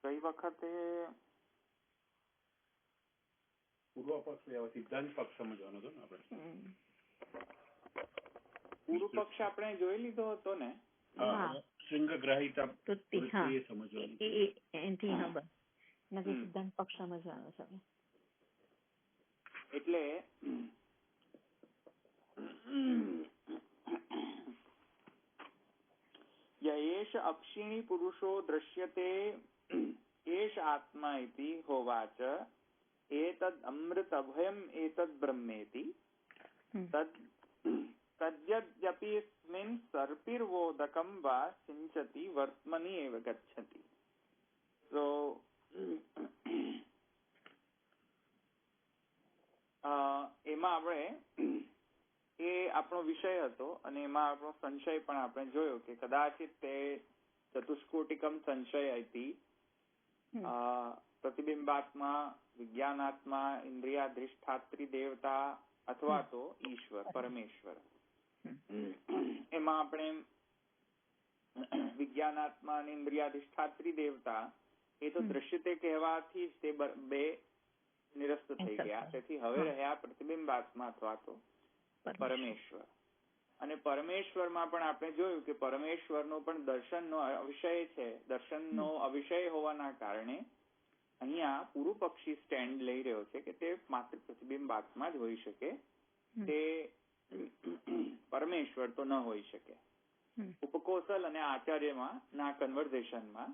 ગઈ વખતે પૂર્વ પક્ષ સિદ્ધાંત પક્ષ સમજવાનો હતો ને આપણે. પૂર્વ પક્ષ આપણે જોઈ લીધો હતો ને. શૃંગગ્રાહિતા સિદ્ધાંત પક્ષ સમજવાનો છે. એટલે યેષ અક્ષિણી પુરુષો દ્રશ્યતે એષ આત્મા ઇતિ હોવાચ એતદ અમૃત અભયમ એતદ બ્રહ્મેતિ તદ્યદ્યપિસ્મિન સર્પિર્વોદકમ વા સિંચતિ વર્ત્મનિ એવ ગચ્છતિ. તો એમાં આપણે એ આપણો વિષય હતો અને એમાં આપણો સંશય પણ આપણે જોયો કે કદાચિત તે ચતુષ્કોટિકમ સંશય હતી. પ્રતિબિંબાત્મા, વિજ્ઞાનાત્મા, ઇન્દ્રિયાધિષ્ઠાત્રી દેવતા અથવા તો ઈશ્વર પરમેશ્વર. એમાં આપણે વિજ્ઞાનાત્મા અને ઇન્દ્રિયાધિષ્ઠાત્રી દેવતા એ તો દ્રશ્યતે કહેવાથી જ તે બે નિરસ્ત થઈ ગયા. તેથી હવે રહ્યા પ્રતિબિંબાત્મા અથવા તો પરમેશ્વર. અને પરમેશ્વરમાં પણ આપણે જોયું કે પરમેશ્વરનો પણ દર્શનનો અવિષય છે. દર્શનનો અવિષય હોવાના કારણે અહીંયા પૂર્વ પક્ષી સ્ટેન્ડ લઈ રહ્યો છે કે તે માત્ર પ્રતિબિંબાત્મા જ હોઈ શકે, તે પરમેશ્વર તો ન હોઈ શકે. ઉપકોશલ અને આચાર્યમાં ના કન્વર્ઝેશનમાં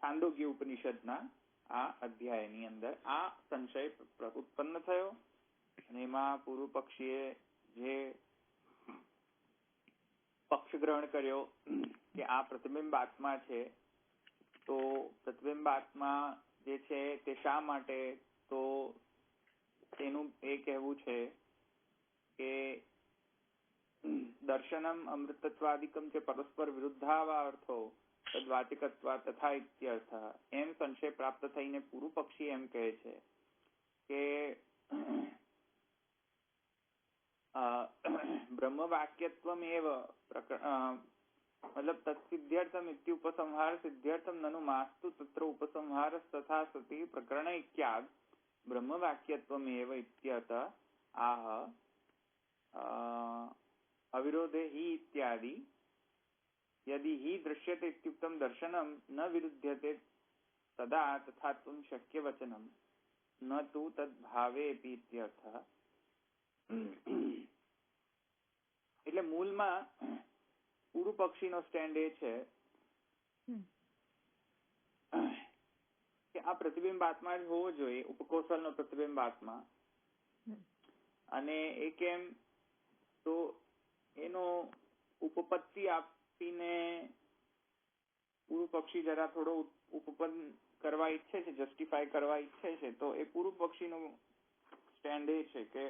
છાંદોગ્ય ઉપનિષદના આ અધ્યાયની અંદર આ સંશય ઉત્પન્ન થયો અને એમાં પૂર્વ પક્ષીએ જે પક્ષ ગ્રહણ કર્યો કે આ પ્રતિબિંબ આત્મા છે, તો પ્રતિબિંબ આત્મા જે છે તે શા માટે, તો તેનું એ કહેવું છે કે દર્શનમ અમૃતત્વાદિકમ છે પરસ્પર વિરુદ્ધાવા અર્થો તદ્વાચકત્વા તથા ઇત્યર્થ. એમ સંશય પ્રાપ્ત થઈને પૂર્વ પક્ષી એમ કહે છે કે બ્રહ્મ વાક્યત્વમ એવ મતલબ તત્સિદ્ધ્યર્થમ ઇત્યુપસંહાર સિદ્ધ્યર્થમ નनु માસ્તુ તત્ર ઉપસંહાર તથા સતિ પ્રકરણ ઇત્યાદ બ્રહ્મ વાક્યત્વમ એવ ઇત્યર્થ આહ અવિરોધે हि इत्यादि यदि हि दृश्यते इत्युक्तं दर्शनं न विरुध्यते तदा तथात्वं शक्यवचनं न तु तद्भावेऽपि इत्यर्थः. એટલે મૂળમાં પૂર્વ પક્ષીનો સ્ટેન્ડ એ છે કે આ પ્રતિબિંબ આત્મા જ હોવો જોઈએ, ઉપકોશલનો પ્રતિબિંબ આત્મા. અને એ કેમ, તો એનો ઉપપત્તિ આપીને પૂર્વ પક્ષી જરા થોડો ઉપપન્ન કરવા ઈચ્છે છે, જસ્ટિફાય કરવા ઈચ્છે છે. તો એ પૂર્વ પક્ષીનો સ્ટેન્ડ એ છે કે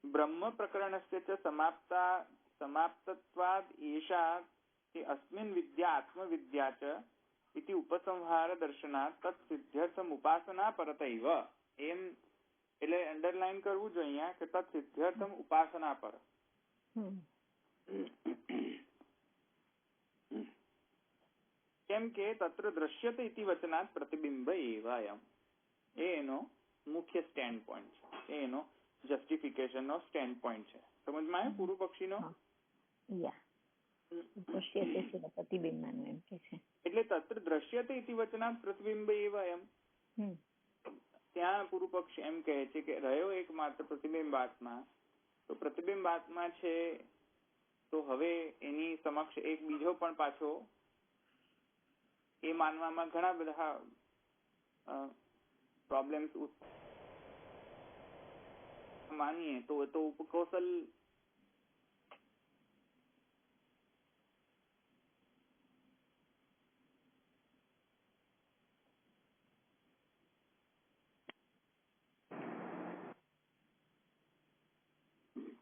બ્રહ્મ પ્રકરણસ્ય ચ સમાપ્તત્વાદ એષા કે અસ્મિન વિદ્યા આત્મવિદ્યા ચ ઇતિ ઉપસંહાર દર્શનાત તત્ સિદ્ધ્યર્થમ ઉપાસના પરતૈવ. એમ એટલે અંડરલાઈન કરવું જોઈએ અહીંયા કે તત્ સિદ્ધ્યર્થમ ઉપાસના પર. કેમ કે તત્ર દ્રશ્યતે ઇતિ વચનાત પ્રતિબિંબ એવ એમ. એ એનો મુખ્ય સ્ટેન્ડ પોઈન્ટ છે, એનો જસ્ટિફિકેશન નો સ્ટેન્ડ પોઈન્ટ છે. સમજમાં આવ્યું પૂર્વ પક્ષીનો? એટલે તત્ર દ્રશ્યતે ઇતિ વચનાત પ્રતિબિંબ એવ એમ. ત્યાં પૂર્વ પક્ષ એમ કહે છે કે રહ્યો એક માત્ર પ્રતિબિંબ આત્મા, તો પ્રતિબિંબ આત્મા છે તો હવે એની સમક્ષ એક બીજો પણ પાછો એ માનવામાં ઘણા બધા પ્રોબ્લેમ્સ માનીએ તો ઉપકૌશલ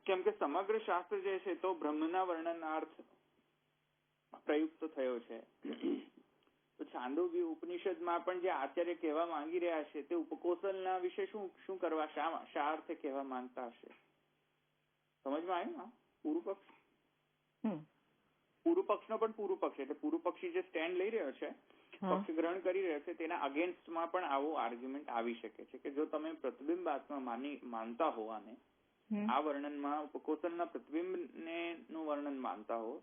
કેમ કે સમગ્ર શાસ્ત્ર જે છે તો બ્રહ્મના વર્ણનાર્થ પ્રયુક્ત થયો છે. તો છાંદોગ્ય ઉપનિષદમાં પણ જે આચાર્ય કહેવા માંગી રહ્યા છે તે ઉપકોશલના વિશે શું કરવા, શા અર્થે કહેવા માંગતા હશે? સમજમાં આવ્યું? પૂર્વ પક્ષ પૂર્વ પક્ષનો પણ પૂર્વ પક્ષ એટલે પૂર્વ પક્ષી જે સ્ટેન્ડ લઈ રહ્યો છે, પક્ષ ગ્રહણ કરી રહ્યો છે, તેના અગેન્સ્ટમાં પણ આવો આર્ગ્યુમેન્ટ આવી શકે છે કે જો તમે પ્રતિબિંબાત્મા માનતા હો આને, આ વર્ણનમાં ઉપકોષલના પ્રતિબિંબને નું વર્ણન માનતા હો,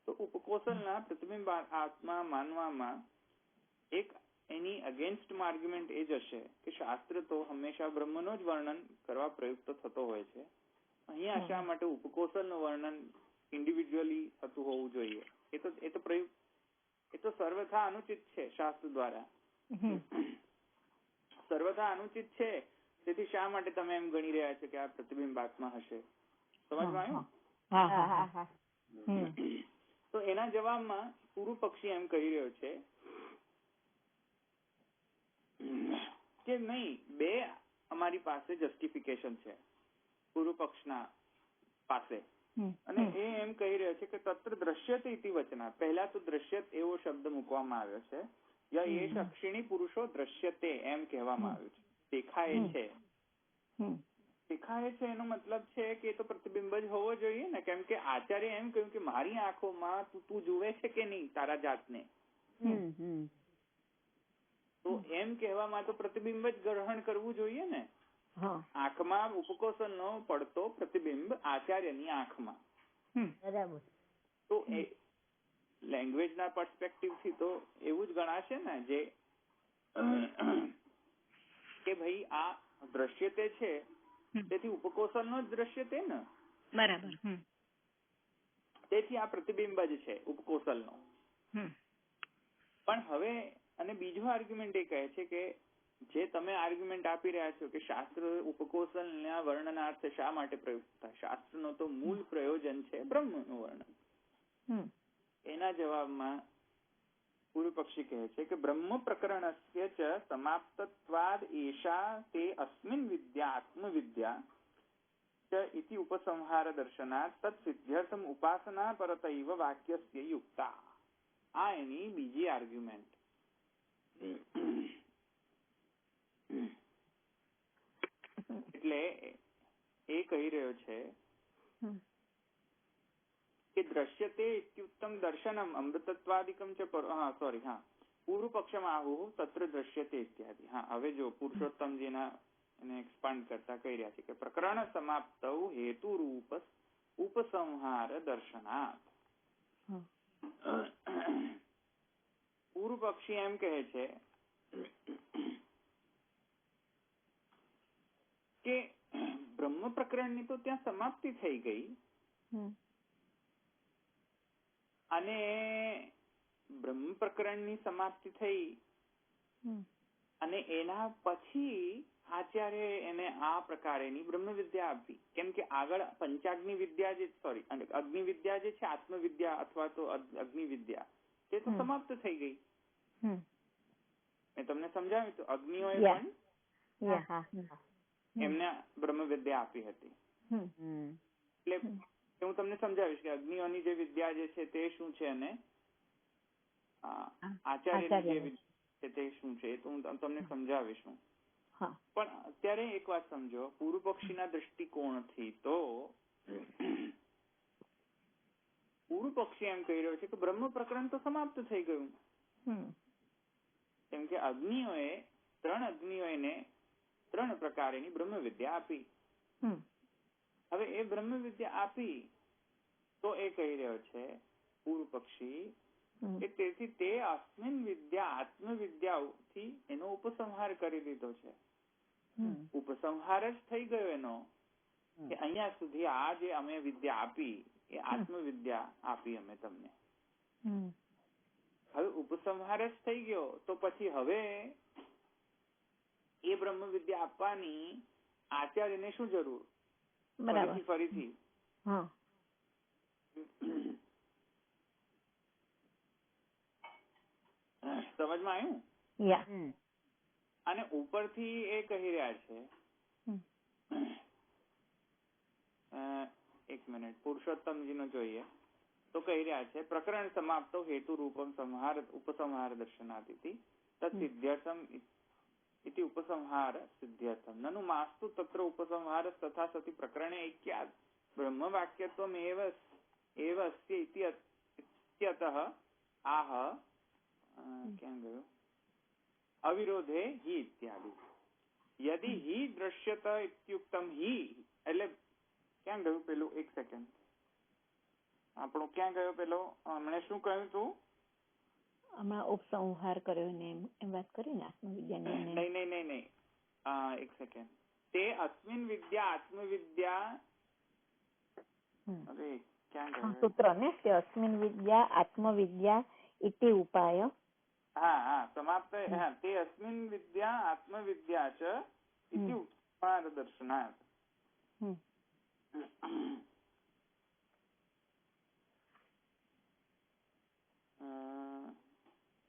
તો ઉપકોષલના પ્રતિબિંબ આત્મા માનવામાં એક એની અગેન્સ્ટમાં આર્ગ્યુમેન્ટ એ જ હશે કે શાસ્ત્ર તો હંમેશા બ્રહ્મનો જ વર્ણન કરવા પ્રયુક્ત થતો હોય છે, અહીંયા શા માટે ઉપકોષલનું વર્ણન ઇન્ડિવિજ્યુઅલી થતું હોવું જોઈએ? એ તો સર્વથા અનુચિત છે. શાસ્ત્ર દ્વારા સર્વથા અનુચિત છે. તેથી શા માટે તમે એમ ગણી રહ્યા છો કે આ પ્રતિબિંબાત્મા હશે? સમજમાં આવ્યું? તો એના જવાબમાં પૂર્વ પક્ષી એમ કહી રહ્યો છે કે નહીં, બે અમારી પાસે જસ્ટિફિકેશન છે પૂર્વ પક્ષના પાસે, અને એ એમ કહી રહ્યો છે કે તત્ર દ્રશ્યતે ઇતિ વચના. પહેલા તો દ્રશ્યત એવો શબ્દ મૂકવામાં આવ્યો છે, ય એષ અક્ષિણી પુરુષો દ્રશ્યતે એમ કહેવામાં આવ્યું છે. દેખાય છે, દેખાય છે એનો મતલબ છે કે એ તો પ્રતિબિંબ જ હોવો જોઈએ ને, કેમ કે આચાર્ય એમ કહ્યું કે મારી આંખોમાં તું જુએ છે કે નહીં તારા જાતને, તો એમ કહેવામાં તો પ્રતિબિંબ જ ગ્રહણ કરવું જોઈએ ને. આંખમાં ઉપકોષલનો પડતો પ્રતિબિંબ આચાર્યની આંખમાં, બરાબર. તો એ લેંગ્વેજના પર્સ્પેક્ટિવથી તો એવું જ ગણાશે ને જે કે ભાઈ આ દ્રશ્યતે છે તેથી ઉપકોષલનો જ દ્રશ્યતે ને, બરાબર. તેથી આ પ્રતિબિંબ જ છે ઉપકોષલનો. પણ હવે અને બીજો આર્ગ્યુમેન્ટ એ કહે છે કે જે તમે આર્ગ્યુમેન્ટ આપી રહ્યા છો કે શાસ્ત્ર ઉપકોષલના વર્ણનાર્થે શા માટે પ્રયુક્ત થાય, શાસ્ત્રનો તો મૂળ પ્રયોજન છે બ્રહ્મનું વર્ણન. એના જવાબમાં પૂર્વ પક્ષી કહે છે કે બ્રહ્મ પ્રકરણસ્ય ચ સમાપ્તત્વાદ એષા તે અસ્મિન વિદ્યા આત્મવિદ્યા ચ ઇતિ ઉપસંહાર દર્શનાત તત્ સિદ્ધ્યર્થમ ઉપાસના પરતૈવ વાક્યસ્ય યુક્તા. આ એની બીજી આર્ગ્યુમેન્ટ. એટલે એ કહી રહ્યો છે કે દ્રશ્યતે ઇત્યુક્તમ દર્શનમ અમૃતત્વાદિકમ છે. પૂર્વ પક્ષમ આહુ તત્ર દ્રશ્યતે ઇત્યાદિ. હવે જો પુરુષોત્તમજીના એને એક્સપાન્ડ કરતા કહી રહ્યા છે કે પ્રકરણ સમાપ્ત હેતુ રૂપ ઉપસંહાર દર્શનાત. પૂર્વ પક્ષી એમ કહે છે કે બ્રહ્મ પ્રકરણની તો ત્યાં સમાપ્તિ થઈ ગઈ, અને બ્રહ્મ પ્રકરણની સમાપ્તિ થઈ અને એના પછી આચાર્ય એને આ પ્રકારેની બ્રહ્મ વિદ્યા આપી. કેમ કે આગળ પંચાગ્નિ વિદ્યા અગ્નિ વિદ્યા જે છે, આત્મવિદ્યા અથવા તો અગ્નિ વિદ્યા, તે તો સમાપ્ત થઈ ગઈ. મેં તમને સમજાવ્યું તો અગ્નિઓએ પણ એમને બ્રહ્મ વિદ્યા આપી હતી. એટલે હું તમને સમજાવીશ કે અગ્નિઓની જે વિદ્યા જે છે તે શું છે અને આચાર્યની જે વિદ્યા છે તે શું છે, તો હું તમને સમજાવીશ. પણ અત્યારે એક વાત સમજો, પૂર્વ પક્ષીના દ્રષ્ટિકોણથી તો પૂર્વ પક્ષી એમ કહી રહ્યો છે કે બ્રહ્મ પ્રકરણ તો સમાપ્ત થઈ ગયું. કેમ કે ત્રણ અગ્નિઓને ત્રણ પ્રકારેની બ્રહ્મ વિદ્યા આપી. હવે એ બ્રહ્મ વિદ્યા આપી તો એ કહી રહ્યો છે પૂર્વ પક્ષી કે તેથી તે અસ્મિન વિદ્યા આત્મવિદ્યાથી એનો ઉપસંહાર કરી દીધો છે. ઉપસંહાર જ થઈ ગયો એનો, કે અહીંયા સુધી આ જે અમે વિદ્યા આપી એ આત્મવિદ્યા આપી અમે તમને. હવે ઉપસંહાર જ થઈ ગયો તો પછી હવે એ બ્રહ્મ વિદ્યા આપવાની આચાર્યને શું જરૂર? ફરીથી સમજમાં આવ્યું? અને ઉપરથી એ કહી રહ્યા છે, એક મિનિટ પુરુષોત્તમજી નો જોઈએ તો કહી રહ્યા છે પ્રકરણ સમાપ્તો હેતુ રૂપમ ઉપસંહાર દર્શનાદિતિ તत् સિદ્ધ્યર્થમ ઇતિ ઉપસંહાર સિદ્ધ્યર્થમ નનુ માસ્તુ તત્ર ઉપસંહાર તથા સતિ પ્રકરણે એક્યાદ બ્રહ્મ વાક્યત્વમેવ एव अस्ति इत्यतः आह ક્યાં ગયો અવિરોધે હિ ઇત્યાદિ યદિ હિ દ્રશ્યત ઇત્યુક્તમ હિ એટલે ક્યાં ગયું પેલું એક સેકન્ડ આપણું ક્યાં ગયો પેલો હમણાં શું કહ્યું તું હમણાં ઉપસંહાર કર્યો ને એમ વાત કરી ને આત્મવિદ્યાની નહીં એક સેકન્ડ તે અસ્મિન વિદ્યા આત્મવિદ્યા અરે ક્યાં ગયું સૂત્ર ને તે અસ્મિન વિદ્યા આત્મવિદ્યા ઇતિ ઉપાય હા સમાપ્ત તે અસ્મિન વિદ્યા આત્મવિદ્યા ચ ઇતિ ઉપાય દર્શનાર્થ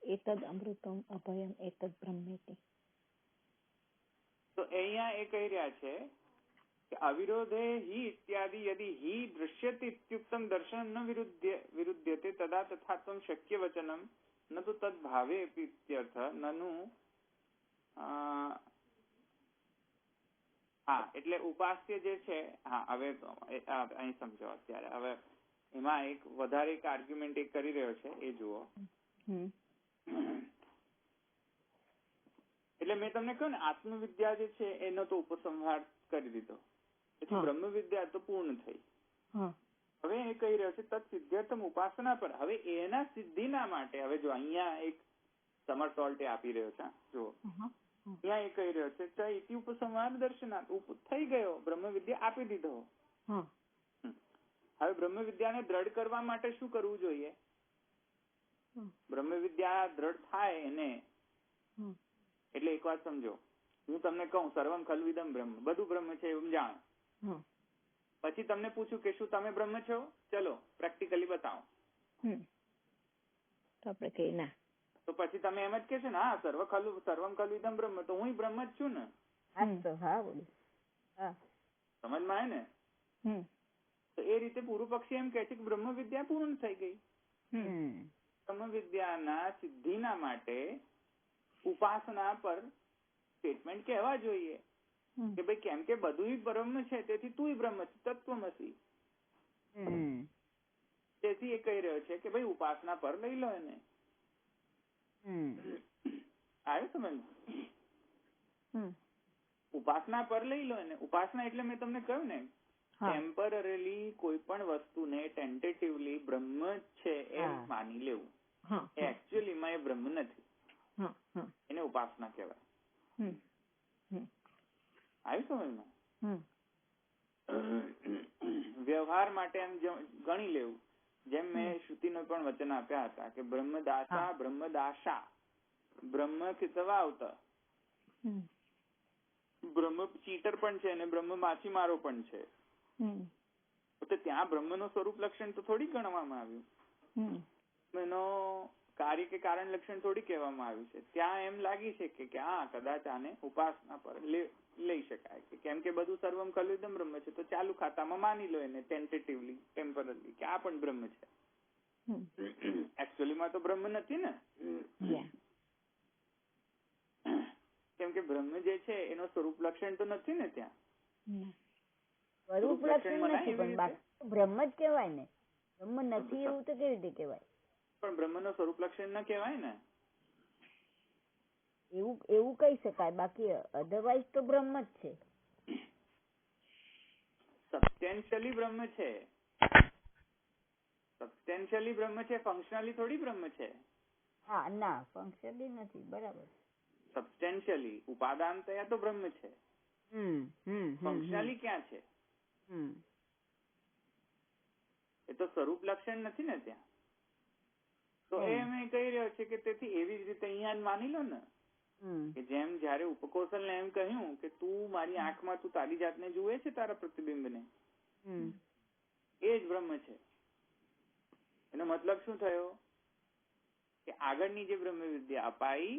એતદ અમૃતમ અભયમ એતદ બ્રહ્મેતિ તો અહીંયા એ કહી રહ્યા છે કે અવિરોધે હિ ઇત્યાદિ યદિ હિ દૃશ્યતે ઇત્યુક્તમ દર્શન ન વિરુદ્ધ્યતે તદા તથાત્વમ શક્ય વચનમ ન તો તદ ભાવે અપી ઇત્યર્થ નનુ એટલે ઉપાસ્ય જે છે હવે અહીં સમજો અત્યારે હવે એમાં એક વધારે એક આર્ગ્યુમેન્ટ એક કરી રહ્યો છે એ જુઓ એટલે મેં તમને કહ્યું ને આત્મવિદ્યા જે છે એનો તો ઉપસંહાર કરી દીધો પછી બ્રહ્મવિદ્યા તો પૂર્ણ થઈ હવે એ કહી રહ્યો છે તત્ સિદ્ધ્યર્થમ ઉપાસના પર હવે એના સિદ્ધિના માટે હવે જો અહીંયા એક સમરસોલ્ટ આપી રહ્યો છે જો અહીંયા એ કહી રહ્યો છે ઇતિ ઉપસંહાર દર્શનાર્થ થઈ ગયો બ્રહ્મવિદ્યા આપી દીધો હવે બ્રહ્મવિદ્યાને દ્રઢ કરવા માટે શું કરવું જોઈએ બ્રહ્મવિદ્યા દ્રઢ થાય એને એટલે એક વાત સમજો હું તમને કહું સર્વમ ખલ્વિદમ બ્રહ્મ બધું બ્રહ્મ છે એવું જાણો પછી તમને પૂછું કે શું તમે બ્રહ્મ છો ચલો પ્રેક્ટિકલી બતાવો તો પછી તમે એમ જ કહેશો ને સર્વમ ખલ્વિદમ બ્રહ્મ તો હું બ્રહ્મ જ છું ને સમજમાં આવે ને તો એ રીતે પૂર્વ પક્ષી એમ કે છે કે બ્રહ્મ વિદ્યા પૂર્ણ થઈ ગઈ બ્રહ્મ વિદ્યાના સિદ્ધિના માટે ઉપાસના પર સ્ટેટમેન્ટ કહેવા જોઈએ કે ભાઈ કેમ કે બધું બ્રહ્મ છે તેથી તું બ્રહ્મ તત્વમસી તેથી એ કહી રહ્યો છે કે ભાઈ ઉપાસના પર લઈ લો એને આવ્યું સમજ ઉપાસના પર લઈ લો એને ઉપાસના એટલે મેં તમને કહ્યું ને ટેમ્પરરીલી કોઈ પણ વસ્તુને ટેન્ટેટિવલી બ્રહ્મ છે એમ માની લેવું એકચ્યુઅલી માં એ બ્રહ્મ નથી એને ઉપાસના કહેવાય આવ્યું સમજમાં વ્યવહાર માટે એમ ગણી લેવું જેમ મેં શ્રુતિનો પણ વચન આપ્યા હતા કે બ્રહ્મદાતા બ્રહ્મદાશા બ્રહ્મ ખિસવાવત બ્રહ્મ ચીટર પણ છે અને બ્રહ્મ માછીમારો પણ છે તો ત્યાં બ્રહ્મનું સ્વરૂપ લક્ષણ તો થોડી ગણવામાં આવ્યું એનો કાર્ય કે કારણ લક્ષણ થોડી કહેવામાં આવ્યું છે ત્યાં એમ લાગી છે કે કદાચ આને ઉપાસના પર લઈ શકાય કે કેમ કે બધું સર્વમ ખલ્વિદમ બ્રહ્મ છે તો ચાલુ ખાતામાં માની લો એને ટેન્ટેટિવલી ટેમ્પરરી કે આ પણ બ્રહ્મ છે એકચ્યુઅલી માં તો બ્રહ્મ નથી ને કેમ કે બ્રહ્મ જે છે એનો સ્વરૂપ લક્ષણ તો નથી ને ત્યાં સ્વરૂપ લક્ષણ નથી પણ બ્રહ્મ જ કહેવાય ને બ્રહ્મ નથી એવું તો કેવી રીતે કહેવાય પણ બ્રહ્મનો સ્વરૂપ લક્ષણ ન કહેવાય ને એવું કહી શકાય બાકી અધરવાઇઝ તો બ્રહ્મ જ છે સબસ્ટેન્શિયલી બ્રહ્મ છે ફંક્શનલી થોડી બ્રહ્મ છે ના ફંક્શનલી નથી બરાબર સબસ્ટેન્શિયલી ઉપાદાન તયા તો બ્રહ્મ છે ફંક્શનલી ક્યાં છે એ તો સ્વરૂપ લક્ષણ નથી ને ત્યાં તો એ મેં કહી રહ્યો છે કે તેથી એવી જ રીતે અહીંયા જ માની લો ને કે જેમ જયારે ઉપકૌશલ ને એમ કહ્યું કે તું મારી આંખમાં તું તારી જાતને જુએ છે તારા પ્રતિબિંબને એ જ બ્રહ્મ છે એનો મતલબ શું થયો કે આગળની જે બ્રહ્મ વિદ્યા અપાઈ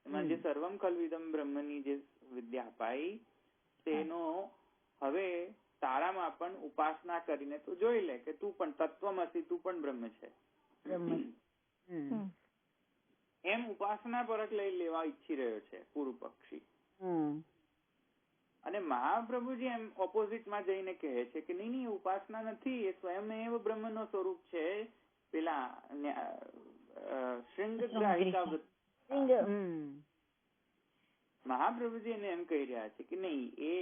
એમાં જે સર્વમ ખલ્વિદમ બ્રહ્મની જે વિદ્યા અપાઈ તેનો હવે તારામાં પણ ઉપાસના કરીને તું જોઈ લે કે તું પણ તત્વમસી તું પણ બ્રહ્મ છે એમ ઉપાસના પરત લઈ લેવા ઈચ્છી રહ્યો છે પૂર્વ પક્ષી અને મહાપ્રભુજી એમ ઓપોઝિટમાં જઈને કહે છે કે નહીં ઉપાસના નથી, એ સ્વયં બ્રહ્મનો સ્વરૂપ છે. પેલા શૃંગગ્રાહિકા મહાપ્રભુજી એને એમ કહી રહ્યા છે કે નહીં, એ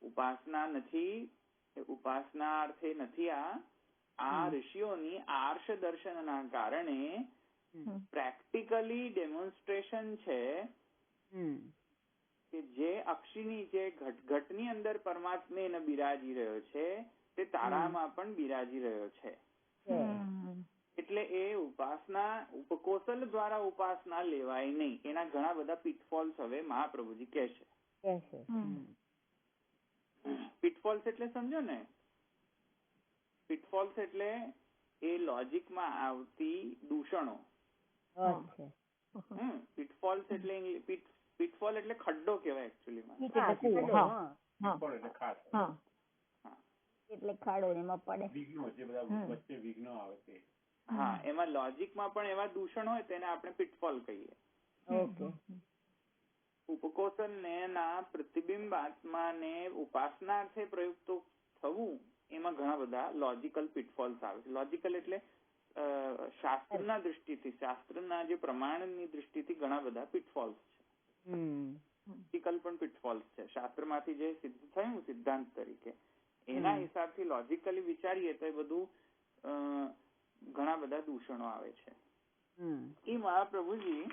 ઉપાસના નથી, ઉપાસના અર્થે નથી. આ ઋષિઓની આર્ષ દર્શનના કારણે પ્રેક્ટિકલી ડેમોન્સ્ટ્રેશન છે કે જે અક્ષીની જે ઘટની અંદર પરમાત્મા એને બિરાજી રહ્યો છે તે તારામાં પણ બિરાજી રહ્યો છે. એટલે એ ઉપાસના ઉપકોશલ દ્વારા ઉપાસના લેવાય નહીં. એના ઘણા બધા પીટફોલ્સ હવે મહાપ્રભુજી કહેશે. પીટફોલ્સ એટલે સમજો ને, પીટફોલ્સ એટલે એ લોજિકમાં આવતી દૂષણો. પીટફોલ્સ એટલે પીટફોલ એટલે ખડ્ડો કહેવાય એકચ્યુઅલીમાં. એટલે ખાડો એમાં પડે વિઘ્નો, જે બધા વચ્ચે વિઘ્નો આવે તે. હા, એમાં લોજિકમાં પણ એવા દૂષણ હોય તેને આપણે પીટફોલ કહીએ. ઉપકોષણ ને ના પ્રતિબિંબ આત્માને ઉપાસનાર્થે પ્રયુક્ત થવું, એમાં ઘણા બધા લોજિકલ પીટફોલ્સ આવે છે. લોજિકલ એટલે શાસ્ત્રના દૃષ્ટિથી, શાસ્ત્રના જે પ્રમાણની દૃષ્ટિથી ઘણા બધા પીટફોલ્સ છે. લોજિકલ પણ પીટફોલ્સ છે. શાસ્ત્રમાંથી જે સિદ્ધ થયું સિદ્ધાંત તરીકે, એના હિસાબથી લોજિકલી વિચારીએ તો એ બધું ઘણા બધા દૂષણો આવે છે. એ મહાપ્રભુજી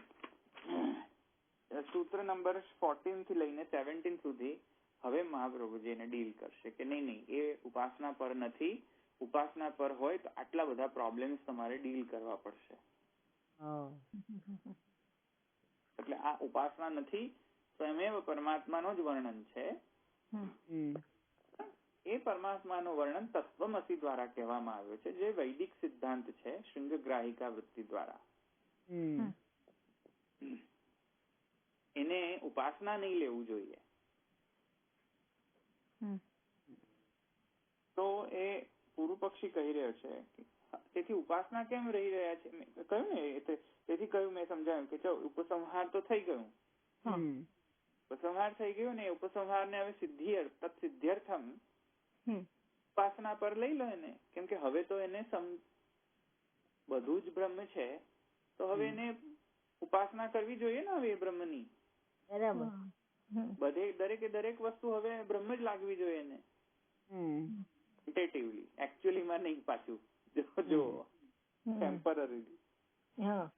સૂત્ર નંબર 14 થી લઈને 17 સુધી હવે મહાપ્રભુજી એને ડીલ કરશે કે નહીં, એ ઉપાસના પર નથી. ઉપાસના પર હોય તો આટલા બધા પ્રોબ્લેમ્સ તમારે ડીલ કરવા પડશે. એટલે આ ઉપાસના નથી, સ્વયમેવ પરમાત્માનો જ વર્ણન છે. એ પરમાત્માનું વર્ણન તત્વમસી દ્વારા કહેવામાં આવ્યું છે, જે વૈદિક સિદ્ધાંત છે શૃંગગ્રાહિકા વૃત્તિ દ્વારા. એને ઉપાસના નહીં લેવું જોઈએ. તો એ પૂર્વ પક્ષી કહી રહ્યો છે તેથી ઉપાસના કેમ રહી રહ્યા છે. કહ્યું ને, તેથી કહ્યું, મેં સમજાવ્યું કે ઉપસંહાર તો થઈ ગયું. ઉપસંહાર થઈ ગયું ને, ઉપસંહાર ને હવે તત્સિદ્ધ્યર્થમ ઉપાસના પર લઈ લો એને. કેમ કે હવે તો એને બધું જ બ્રહ્મ છે, તો હવે એને ઉપાસના કરવી જોઈએ ને હવે એ બ્રહ્મની. દરેકે દરેક વસ્તુ હવે બ્રહ્મ જ લાગવી જોઈએ એને. એકચ્યુઅલી માં નહીં, પાછું જો ટેમ્પરરી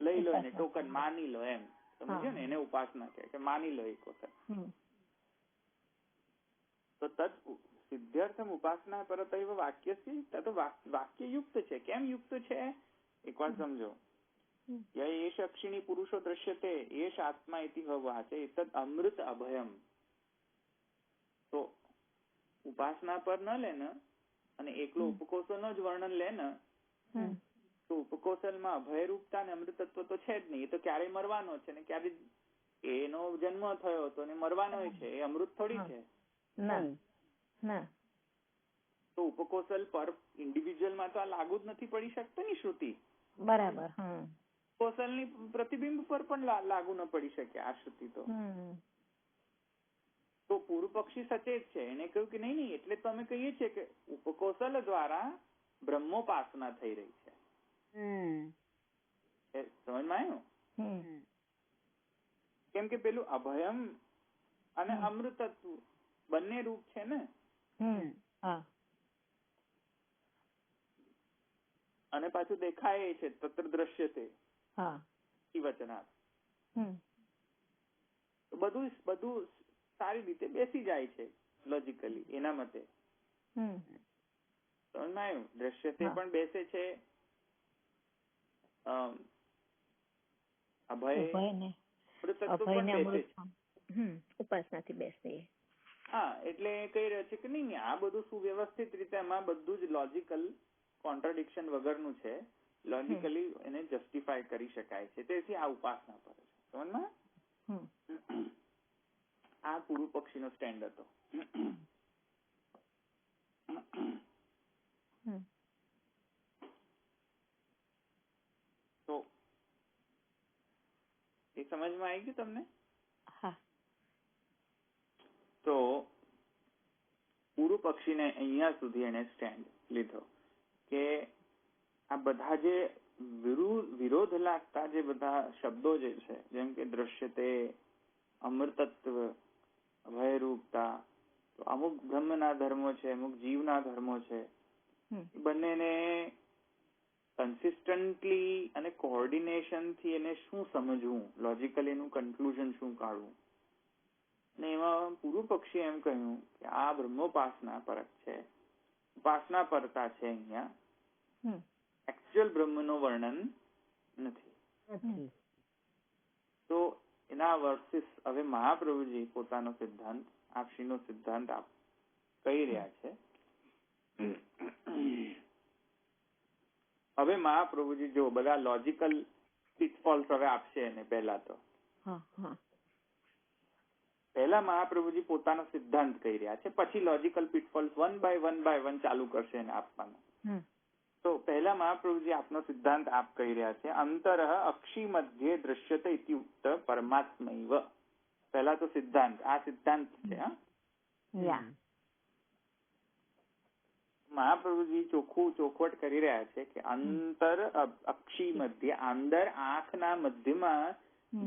લઈ લો એને, ટોકન માની લો, એમ સમજો ને, એને ઉપાસના કહે કે માની લો એક વખત. તો તદ સિદ્ધ્યર્થમ ઉપાસના પરતૈવ વાક્ય તો વાક્ય યુક્ત છે. કેમ યુક્ત છે એક વાર સમજો. એશ અક્ષિણી પુરુષો દ્રશ્યતે એશ આત્મા ઇતિ વાચે તદ અમૃત અભયમ. તો ઉપાસના પર ન લે ને અને એકલો ઉપકોશલ જ વર્ણન લે ને, તો ઉપકોશલમાં અભયરૂપતા અને અમૃતત્વ તો છે જ નહીં. એ તો ક્યારેય મરવાનો છે ને, ક્યારે એનો જન્મ થયો હતો ને મરવાનો છે. એ અમૃત થોડી છે. તો ઉપકોશલ પર ઇન્ડિવિજ્યુઅલ માં તો આ લાગુ જ નથી પડી શકતું ની શ્રુતિ. બરાબર. કોશલ ની પ્રતિબિંબ પર પણ લાગુ ન પડી શકે આ શ્રુતિ. તો પૂર્વ પક્ષી સચેત છે. એને કહ્યું કે નહીં, એટલે તો અમે કહીએ છીએ કે ઉપકોશલ દ્વારા બ્રહ્મોપાસના થઈ રહી છે. સમજમાં આવ્યું? કેમ કે પેલું અભયમ અને અમૃતત્વ બંને રૂપ છે ને. અને પાછું દેખાય છે તત્ર દ્રશ્યતે વચનાર્થ. બધું સારી રીતે બેસી જાય છે લોજિકલી એના મતે. સમજમાં આવ્યું? દ્રશ્યતે પણ બેસે છે, ઉપાસનાથી બેસે. હા, એટલે કહી રહ્યો છે કે નહીં, આ બધું સુવ્યવસ્થિત રીતે એમાં બધું જ લોજિકલ કોન્ટ્રાડિક્શન વગરનું છે. લોજિકલી એને જસ્ટિફાય કરી શકાય છે. તેથી આ ઉપાસના પર છે. સમજમાં? આ પૂર્વ પક્ષીનો સ્ટેન્ડ હતો. તો એ સમજમાં આવી ગયું તમને? હા. તો પક્ષીને અહીંયા સુધી એને સ્ટેન્ડ લીધો કે આ બધા જે વિરોધ લાગતા જે બધા શબ્દો જે છે, જેમ કે દ્રશ્યતે, અમૃતત્વ, ભયરૂપતા, તો અમુક બ્રહ્મના ધર્મો છે, અમુક જીવના ધર્મો છે, બંનેને કન્સિસ્ટન્ટલી અને કોઓર્ડિનેશન થી એને શું સમજવું, લોજિકલી એનું કન્ક્લુઝન શું કાઢવું. ને એમાં પૂર્વ પક્ષી એમ કહ્યું કે આ બ્રહ્મોપાસના પરક છે, ઉપાસના પરતા છે, અહીંયા એકચ્યુઅલ બ્રહ્મનું વર્ણન નથી. તો એના વર્સિસ હવે મહાપ્રભુજી પોતાનો સિદ્ધાંત, આપશ્રીનો સિદ્ધાંત કહી રહ્યા છે. હવે મહાપ્રભુજી જો બધા લોજિકલ પિટફોલ્સ હવે આપશે એને. પહેલા મહાપ્રભુજી પોતાનો સિદ્ધાંત કહી રહ્યા છે, પછી લોજિકલ પિટફોલ્સ વન બાય વન ચાલુ કરશે એને આપવાનું. તો પહેલા મહાપ્રભુજી આપનો સિદ્ધાંત આપ કહી રહ્યા છે. અંતરઃ અક્ષી મધ્યે દ્રશ્યતે ઇત્યુક્ત પરમાત્મૈવ. પહેલા તો સિદ્ધાંત, આ સિદ્ધાંત છે. મહાપ્રભુજી ચોખવટ કરી રહ્યા છે કે અંતર અક્ષી મધ્ય, અંદર આંખના મધ્યમાં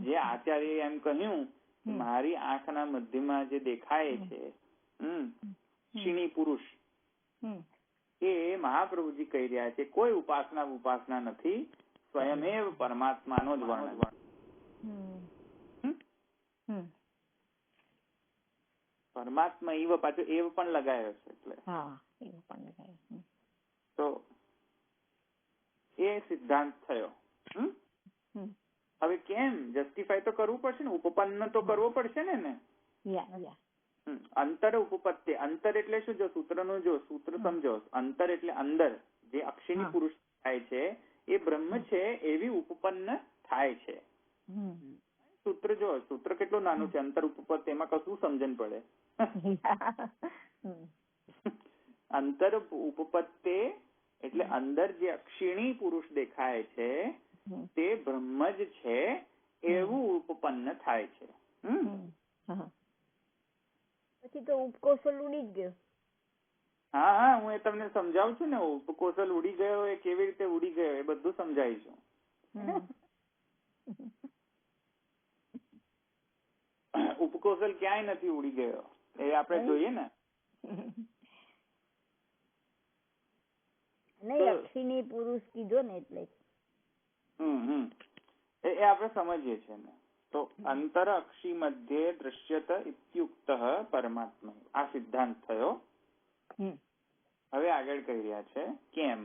જે આચાર્ય એમ કહ્યું મારી આંખના મધ્યમાં જે દેખાય છે ક્ષીણી પુરુષ, એ મહાપ્રભુજી કહી રહ્યા છે કોઈ ઉપાસના નથી, સ્વયમેવ પરમાત્માનો જ વર્ણન. પરમાત્મા એવ, પાછો એવ પણ લગાવ્યો છે એટલે તો એ સિદ્ધાંત થયો. હવે કેમ જસ્ટિફાય તો કરવું પડશે ને, ઉપપન્ન તો કરવો પડશે ને. અંતર ઉપપત્તિ, અંતર એટલે શું? જો સૂત્રનું સૂત્ર સમજો, અંતર એટલે અંદર જે અક્ષીણી પુરુષ થાય છે એ બ્રહ્મ છે એવી ઉપપન્ન થાય છે. સૂત્ર કેટલું નાનું છે, અંતર ઉપપત્તિ, એમાં કશું સમજણ પડે. અંતર ઉપપત્તિ એટલે અંદર જે અક્ષીણી પુરુષ દેખાય છે તે બ્રહ્મ જ છે એવું ઉપપન્ન થાય છે. પછી તો ઉપકોશલ ઉડી જ ગયો. હા, હું એ તમને સમજાવું છું ને. ઉપકોશલ ઉડી ગયો એ કેવી રીતે ઉડી ગયો એ બધું સમજાવીશું. ઉપકોશલ ક્યાંય નથી ઉડી ગયો, એ આપણે જોઈએ ને. નહીં, અક્ષીણી પુરુષ કીધો ને એટલે એ આપણે સમજીએ છીએ ને. તો અંતર અક્ષી મધ્યે દ્રશ્યત ઇત્યુક્ત પરમાત્મા, આ સિદ્ધાંત થયો. હવે આગળ કહી રહ્યા છે કેમ.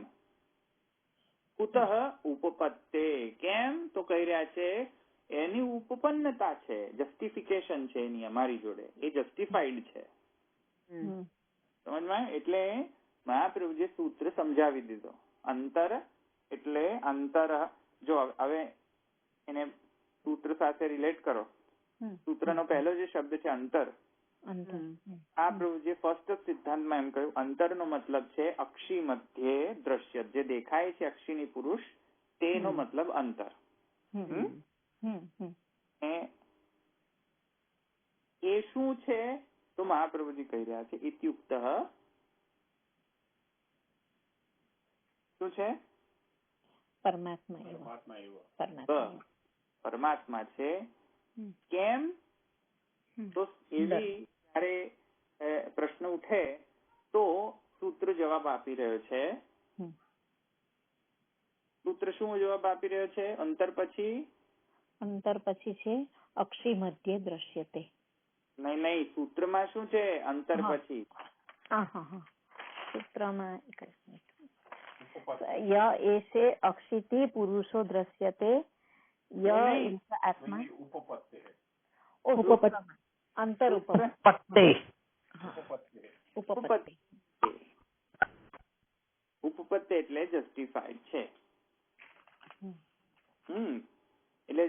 કુતઃ ઉપપત્તે, કેમ તો કહી રહ્યા છે એની ઉપપન્નતા છે, જસ્ટિફિકેશન છે એની અમારી જોડે, એ જસ્ટિફાઈડ છે. સમજમાં? એટલે મહાપ્રભુજીએ સૂત્ર સમજાવી દીધો. અંતર એટલે અંતર, જો હવે એને સૂત્ર સાથે રિલેટ કરો. સૂત્રનો પહેલો જે શબ્દ છે અંતર, આ પ્રભુજીએ ફર્સ્ટ સિદ્ધાંતમાં એમ કહ્યું અંતરનો મતલબ છે અક્ષી મધ્યે દ્રશ્ય, જે દેખાય છે અક્ષીની પુરુષ તેનો મતલબ અંતર. એ શું છે તો મહાપ્રભુજી કહી રહ્યા છે ઇત્યુક્ત, શું છે? પરમાત્મા છે. કેમ? તો એવી જયારે પ્રશ્ન ઉઠે તો સૂત્ર જવાબ આપી રહ્યો છે. સૂત્ર શું જવાબ આપી રહ્યો છે? અંતર પછી છે અક્ષી મધ્ય દ્રશ્યતે. નહીં, સૂત્રમાં શું છે? અંતર પછી. સૂત્રમાં ય એશે અક્ષિતિ પુરુષો દ્રશ્યતે, ય આત્મા ઉપપત્તિ, અંતર ઉપપત્તિ. ઉપપત્તિ એટલે જસ્ટિફાઈડ છે. એટલે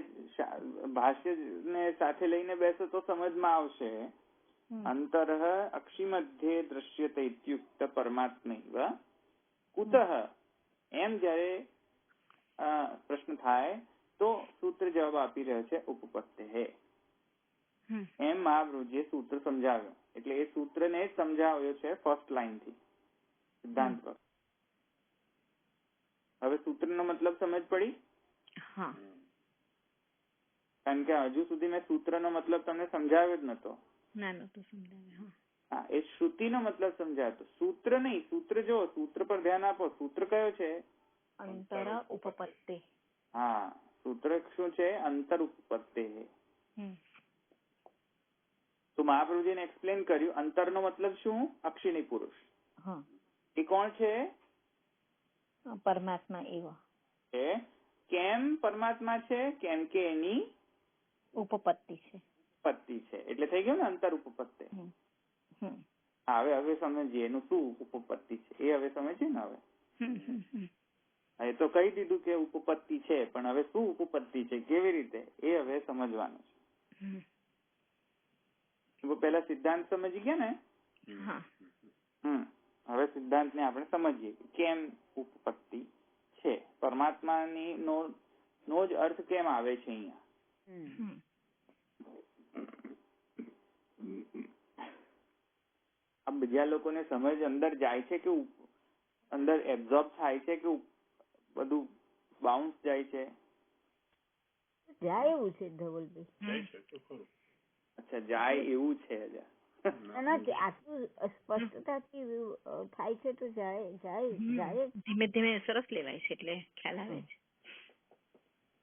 ભાષ્ય ને સાથે લઈને બેસો તો સમજમાં આવશે. અંતર અક્ષી મધ્યે દ્રશ્યતે ઇત્યુક્ત પરમાત્મૈવ કુતઃ, એમ જયારે પ્રશ્ન થાય તો સૂત્ર જવાબ આપી રહ્યો છે ઉપપત્તે. એમ મહાપ્રભુજીએ સૂત્ર સમજાવ્યો. એટલે એ સૂત્રને જ સમજાવ્યો છે ફર્સ્ટ લાઈન થી સિદ્ધાંત પર. હવે સૂત્રનો મતલબ સમજ પડી? કારણ કે હજુ સુધી મેં સૂત્રનો મતલબ તમને સમજાવ્યો જ નતો. હા, એ શ્રુતિનો મતલબ સમજાયો. સૂત્ર નહીં, સૂત્ર જો સૂત્ર પર ધ્યાન આપો. સૂત્ર કયો છે? અંતર ઉપપત્તિ. હા, સૂત્ર શું છે? અંતર ઉપપત્તિ. તો મહાપ્રભુજીને એક્સપ્લેન કર્યું અંતરનો મતલબ શું? અક્ષિણી પુરુષ. એ કોણ છે? પરમાત્મા એવા. કેમ પરમાત્મા છે? કેમ કે એની ઉપપત્તિ છે. પત્તિ છે એટલે થઈ ગયું ને અંતર ઉપપત્તિ. હવે સમજીએ એનું શું ઉપપત્તિ છે એ હવે સમજીએ ને. હવે એ તો કહી દીધું કે ઉપપત્તિ છે, પણ હવે શું ઉપપત્તિ છે, કેવી રીતે, એ હવે સમજવાનું છે. પેલા સિદ્ધાંત સમજી ગયા ને. હવે સિદ્ધાંત ને આપણે સમજીએ કેમ ઉપપત્તિ છે. પરમાત્માની નો જ અર્થ કેમ આવે છે અહીંયા. આ બીજા લોકોને સમજ અંદર જાય છે કે અંદર એબ્ઝોર્બ થાય છે કે બધું બાઉન્સ જાય છે? જાય એવું છે ધવલભાઈ. અચ્છા, જાય એવું છે. આટલું સ્પષ્ટતાથી થાય છે તો જાય ધીમે ધીમે સરસ લેવાય છે એટલે ખ્યાલ આવે છે.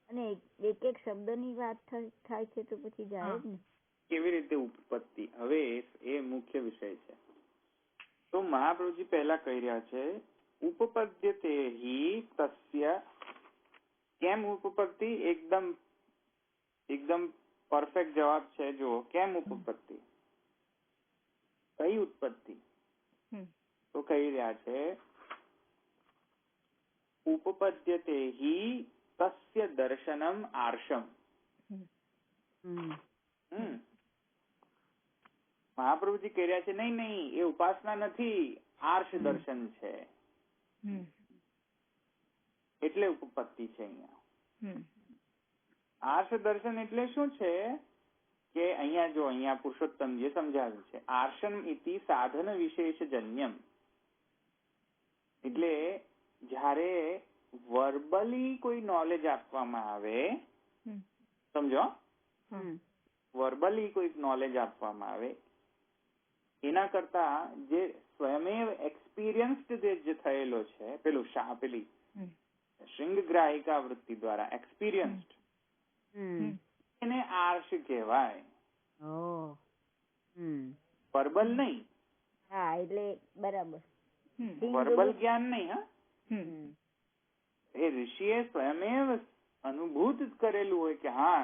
અને એક એક શબ્દની વાત થાય છે તો પછી જાય જ ને. કેવી રીતે ઉપપત્તિ? હવે એ મુખ્ય વિષય છે. તો મહાપ્રભુજી પહેલા કહી રહ્યા છે ઉપપદ્યતે હિ તસ્ય. કેમ ઉપપત્તિ? એકદમ પરફેક્ટ જવાબ છે. જો કેમ ઉપપત્તિ, કઈ ઉત્પત્તિ? તો કહી રહ્યા છે ઉપપદ્યતે હિ તસ્ય દર્શનમ આર્ષમ. મહાપ્રભુજી કહી રહ્યા છે નહીં, એ ઉપાસના નથી, આર્ષ દર્શન છે. એટલે ઉપપત્તિ છે અહીંયા. આર્ષ દર્શન એટલે શું છે કે અહીંયા પુરુષોત્તમ જે સમજાવ્યું છે આર્ષમ ઇતિ સાધન વિશેષ જન્યમ. એટલે જ્યારે વર્બલી કોઈ નોલેજ આપવામાં આવે, સમજો, વર્બલી કોઈ નોલેજ આપવામાં આવે એના કરતા જે સ્વયમેવ એક્સપિરિયન્સ્ડ જે થયેલો છે પેલી શૃંગગ્રાહિકા વૃત્તિ દ્વારા એક્સપિરિયન્સ્ડ, એને આર્ષ કહેવાય. વર્બલ નહીં. હા, એટલે બરાબર. વર્બલ જ્ઞાન નહીં. એ ઋષિએ સ્વયમેવ અનુભૂત કરેલું હોય કે હા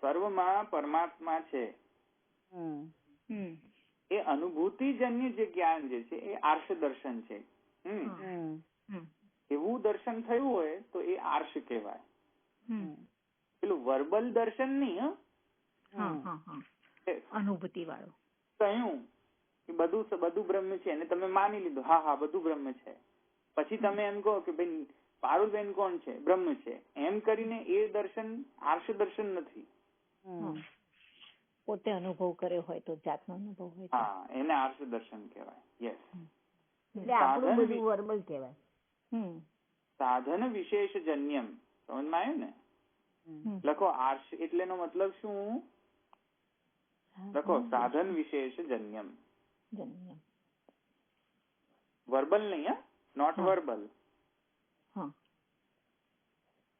સર્વમાં પરમાત્મા છે. એ અનુભૂતિજન્ય જે જ્ઞાન જે છે એ આર્ષ દર્શન છે. એવું દર્શન થયું હોય તો એ આર્ષ કહેવાય. પેલું વર્બલ દર્શન નહીં. અનુભૂતિ વાળું કહ્યું કે બધું બ્રહ્મ છે અને તમે માની લીધું હા બધું બ્રહ્મ છે. પછી તમે એમ કહો કે ભાઈ પારુલબેન કોણ છે? બ્રહ્મ છે. એમ કરીને એ દર્શન આર્ષ દર્શન નથી. પોતે અનુભવ કર્યો હોય તો જાતનો અનુભવ હોય હા, એને આર્ષ દર્શન કહેવાય. યસ, એટલે આપણું બધું વર્બલ કહેવાય. સાધન વિશેષ જન્યમ. સમજમાં આવ્યું ને? લખો આર્ષ એટલે નો મતલબ શું? લખો સાધન વિશેષ જન્યમ. વર્બલ નહીં, નોટ વર્બલ.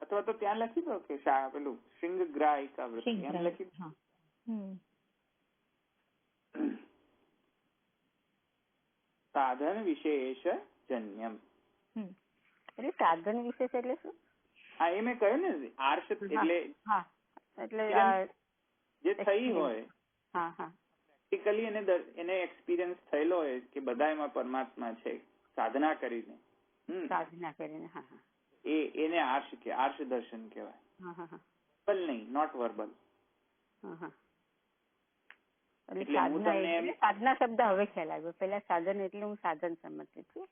અથવા તો ત્યાં લખી દો કે પેલું શૃંગગ્રાહિકા વૃત્તિ એમ લખી દો. સાધન વિશેષ જન્યમ. એટલે સાધન વિશેષ એટલે શું? હા, એ મેં કહ્યું ને આર્ષ એટલે જે થઈ હોય પ્રેક્ટિકલી એને એક્સપિરિયન્સ થયેલો હોય કે બધા એમાં પરમાત્મા છે સાધના કરીને. એને આર્ષ દર્શન કહેવાય. વર્બલ નહીં, નોટ વર્બલ. સાધના શબ્દ હવે ખ્યાલ આવ્યો. પેલા સાધન એટલે હું સાધન સમજતી હતી.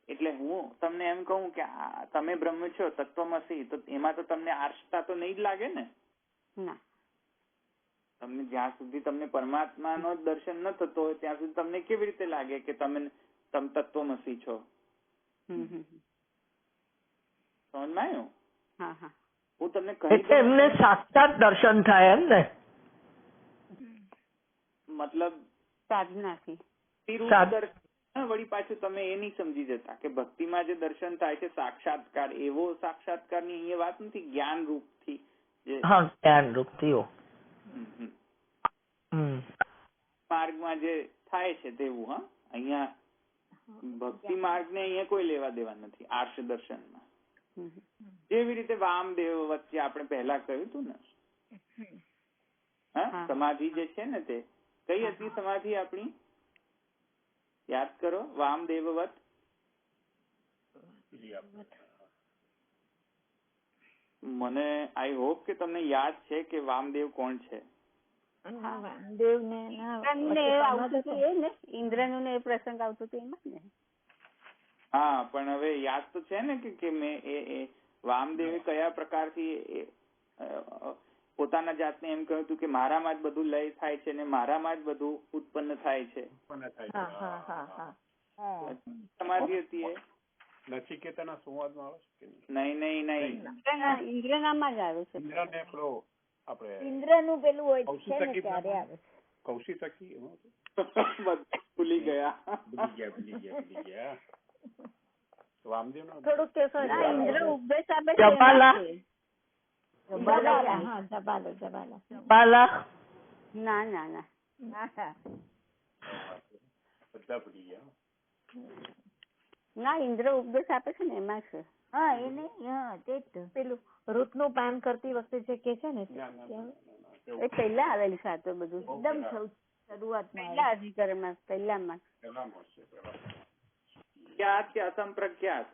એટલે હું તમને એમ કહું કે તમે બ્રહ્મ છો, તત્વમસી, તો એમાં તો તમને આર્ષતા તો નહીં જ લાગે ને. તમને જ્યાં સુધી તમને પરમાત્માનો દર્શન ન થતો હોય ત્યાં સુધી તમને કેવી રીતે લાગે કે તમે તત્વમસી છો? સમજમાં આવ્યું? હું તમને કહી એમને સાક્ષાત દર્શન થાય એમ ને, મતલબ સાધનાથી વળી પાછું તમે એ નહીં સમજી જતા કે ભક્તિમાં જે દર્શન થાય છે સાક્ષાત્કાર, એવો સાક્ષાત્કાર ની અહીંયા વાત નથી, જ્ઞાન રૂપ થી. હા, જ્ઞાન રૂપ થી માર્ગમાં જે થાય છે તેવું. હા, અહીંયા ભક્તિ માર્ગ ને અહીંયા કોઈ લેવા દેવા નથી આર્ષ દર્શનમાં. જેવી રીતે વામદેવ વચ્ચે આપણે પહેલા કહ્યું હતું ને, હા, સમાધિ જે છે ને તે કઈ હતી સમાધિ આપણી? યાદ કરો. વામદેવવત. મને આઈ હોપ કે તમને યાદ છે કે વામદેવ કોણ છે. ઇન્દ્રનું ને એ પ્રસંગ આવતું હતું એમાં ને. હા, પણ હવે યાદ તો છે ને કે મેં એ વામદેવે કયા પ્રકારથી પોતાના જાતને એમ કહ્યું હતું કે મારામાં જ બધું લય થાય છે ને મારામાં જ બધું ઉત્પન્ન થાય છે. સમાધિ હતી એ. નચિકેતાના સંવાદમાં આવે છે? નહીં. ઇન્દ્રનામાં જ આવે છે. ઇન્દ્રનું પેલું હોય છે ને ત્યારે આવે. કૌશિક સખી એમાં ભૂલી ગયા. વામદેવ થોડુંક ઇન્દ્ર ઉપદેશ આપે છે. ના ના, ઇન્દ્ર ઉપદેશ આપે છે ને એમાં છે. હા, એ નહીં. હા, તે જ પેલું ઋતનું પાન કરતી વખતે જે કે છે ને એ પહેલા આવેલું છે. આ તો બધું એકદમ શરૂઆતમાં પહેલા અધિકરણમાં પહેલામાં. પ્રખ્યાત કે અસંપ્રખ્યાત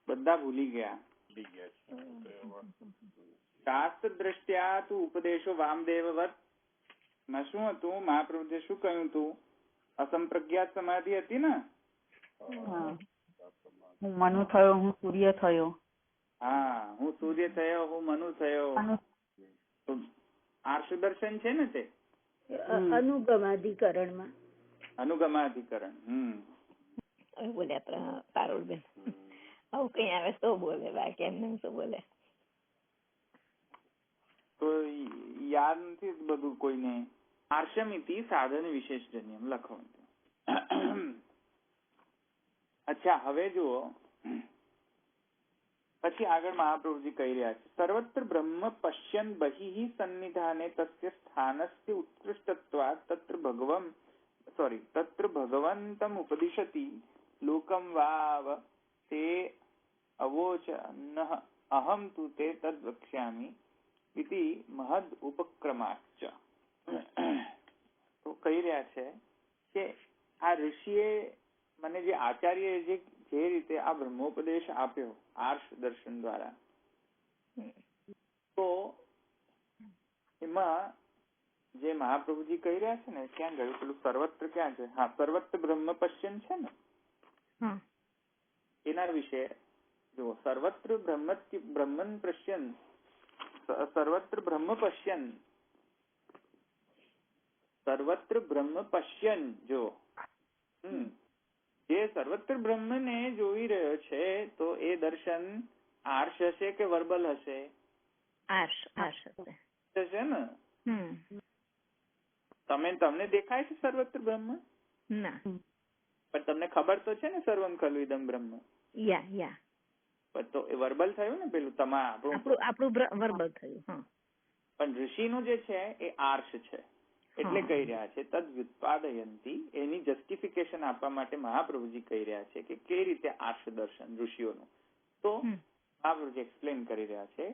બધા ભૂલી ગયા. શાસ્ત્ર દ્રષ્ટ્યા તું ઉપદેશો વામદેવવત માં શું હતું? મહાપ્રભુએ શું કહ્યું હતું? અસંપ્રજ્ઞાત સમાધિ હતી ને. હું મનુ થયો, હું સૂર્ય થયો. હા, હું સૂર્ય થયો, હું મનુ થયો. આર્ષ દર્શન છે ને તે અનુગમાધિકરણમાં. અનુગમાધિકરણ. બોલ્યા પારુલબેન, આવું કઈ આવે તો બોલે, બાકી એમને શું બોલે તો યાદ નથી બધું કોઈને. આર્ષમિતિ સાધન વિશેષજન્યમ લખો. અચ્છા, હવે જુઓ પછી આગળ મહાપ્રભુજી કહી રહ્યા છે, સર્વત્ર બ્રહ્મ પશ્યન બહિઃ સન્નિધાને તસ્ય સ્થાનસ્ય ઉત્કૃષ્ટત્વાत् તત્ર ભગવંતમ ઉપદિશતિ લોકમ વાવ તે અવોચ અહમ તુ તે તદ વક્ષ્યામિ ઇતિ મહદ ઉપક્રમાચ્ચ. તો કહી રહ્યા છે કે આ ઋષિએ મને જે આચાર્ય જે રીતે આ બ્રહ્મોપદેશ આપ્યો આર્ષ દર્શન દ્વારા, તો એમાં જે મહાપ્રભુજી કહી રહ્યા છે ને, ક્યાં ગયું પેલું સર્વત્ર? ક્યાં છે? હા, સર્વત્ર બ્રહ્મ પશ્યન છે ને, એના વિશે જો સર્વત્ર બ્રહ્મન પશ્યન, સર્વત્ર બ્રહ્મ પશ્યન, સર્વત્ર બ્રહ્મ પશ્યન. જો જે સર્વત્ર બ્રહ્મને જોઈ રહ્યો છે તો એ દર્શન આર્ષ હશે કે વર્બલ હશે? આર્ષ હશે ને. તમને દેખાય છે સર્વત્ર બ્રહ્મ? ના, પણ તમને ખબર તો છે ને સર્વમ ખલુ ઇદમ બ્રહ્મ. યા તો એ વર્બલ થયું ને પેલું આપણું વર્બલ થયું. પણ ઋષિનું જે છે એ આર્ષ છે. એટલે કહી રહ્યા છે તદ વ્યુત્પાદયંતી, એની જસ્ટિફિકેશન આપવા માટે મહાપ્રભુજી કહી રહ્યા છે કે કઈ રીતે આર્ષ દર્શન ઋષિઓનું. તો મહાપ્રભુજી એક્સપ્લેન કરી રહ્યા છે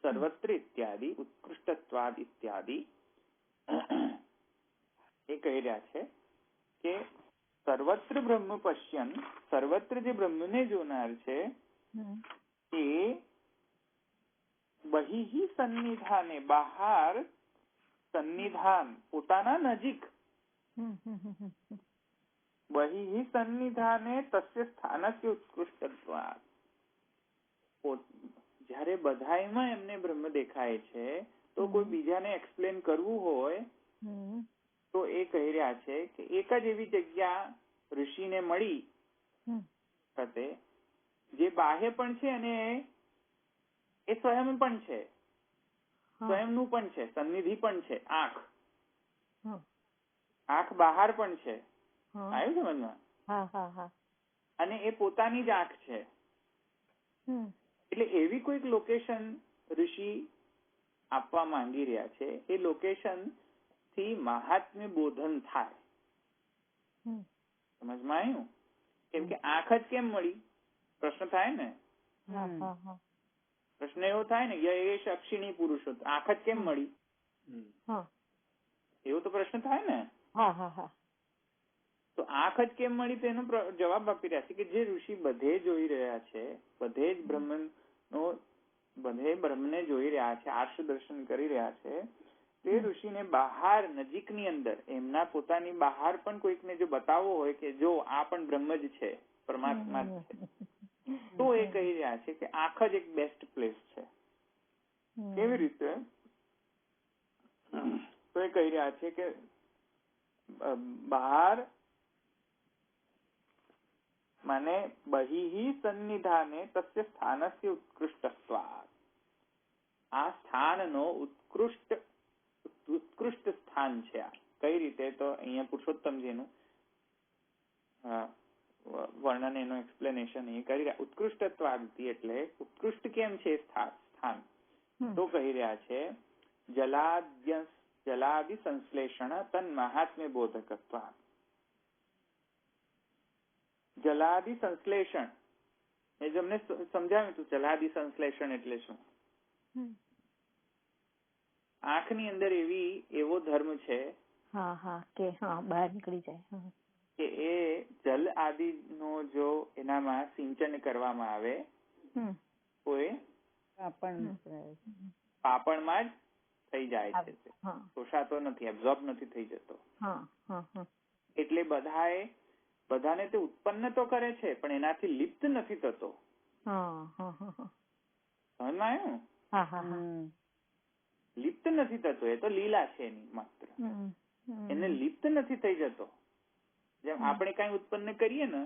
સર્વત્ર ઇત્યાદિ ઉત્કૃષ્ટત્વાદ ઇત્યાદિ. એ કહી રહ્યા છે કે સર્વત્ર બ્રહ્મ પશ્યન, સર્વત્ર જે બ્રહ્મને જોનાર છે એ બહિઃ સન્નિધાને, બહાર સન્નિધાન પોતાના નજીક, બહિઃ સન્નિધાને તસ્ય સ્થાનસ્ય ઉત્કૃષ્ટત્વાत्. જયારે બધાયમાં એમને બ્રહ્મ દેખાય છે તો કોઈ બીજાને એક્સપ્લેન કરવું હોય તો એ કહી રહ્યા છે કે એક જ એવી જગ્યા ઋષિને મળી વખતે જે બાહ્ય પણ છે અને એ સ્વયં પણ છે, સ્વયંનું પણ છે, સન્નિધિ પણ છે. આંખ બહાર પણ છે. આવ્યું સમજમાં? અને એ પોતાની જ આંખ છે. એટલે એવી કોઈક લોકેશન ઋષિ આપવા માંગી રહ્યા છે. એ લોકેશન થી મહાત્મ્ય બોધન થાય. સમજમાં આવ્યું? કેમ કે આંખ જ કેમ મળી પ્રશ્ન થાય ને. પ્રશ્ન એવો થાય ને યશ અક્ષિણી પુરુષો, આંખ જ કેમ મળી એવો તો પ્રશ્ન થાય ને. તો આંખ જ કેમ મળી તેનો જવાબ આપી રહ્યા છે કે જે ઋષિ બધે જોઈ રહ્યા છે, બધે જ બ્રહ્મને જોઈ રહ્યા છે, આર્ષ દર્શન કરી રહ્યા છે, તે ઋષિને બહાર નજીકની અંદર એમના પોતાની બહાર પણ કોઈકને જો બતાવવો હોય કે જો આ પણ બ્રહ્મ જ છે, પરમાત્મા જ છે, તો એ કહી રહ્યા છે કે આંખ જ એક બેસ્ટ પ્લેસ છે. કેવી રીતે? તો એ કહી રહ્યા છે કે બહાર મને બહિઃ સન્નિધાને તસ્ય સ્થાનસ્ય ઉત્કૃષ્ટત્વાत्. આ સ્થાનનો ઉત્કૃષ્ટ સ્થાન છે. આ કઈ રીતે? તો અહીંયા પુરુષોત્તમજીનું વર્ણન, એનું એક્સપ્લેનેશન એ કરી રહ્યા. ઉત્કૃષ્ટત્વાદિ એટલે ઉત્કૃષ્ટ કેમ છે સ્થાન? તો કહી રહ્યા છે જલાદિ સંશ્લેષણ તન મહાત્મ્ય બોધકત્વાत्. જલાદિ સંશ્લેષણ એ તમને સમજાવ્યું હતું. જલાદિ સંશ્લેષણ એટલે શું? આંખની અંદર એવો ધર્મ છે કે બહાર નીકળી જાય કે એ જલ આદિ નો જો એનામાં સિંચન કરવામાં આવે તો એ પાપણમાં જ થઈ જાય છે, શોષાતો નથી, એબ્ઝોર્બ નથી થઈ જતો. એટલે બધાને તે ઉત્પન્ન તો કરે છે પણ એનાથી લિપ્ત નથી થતો. સમજમાં આવ્યું? લિપ્ત નથી થતો. એ તો લીલા છે એની માત્ર. એને લિપ્ત નથી થઈ જતો. જેમ આપણે કઈ ઉત્પન્ન કરીએ ને,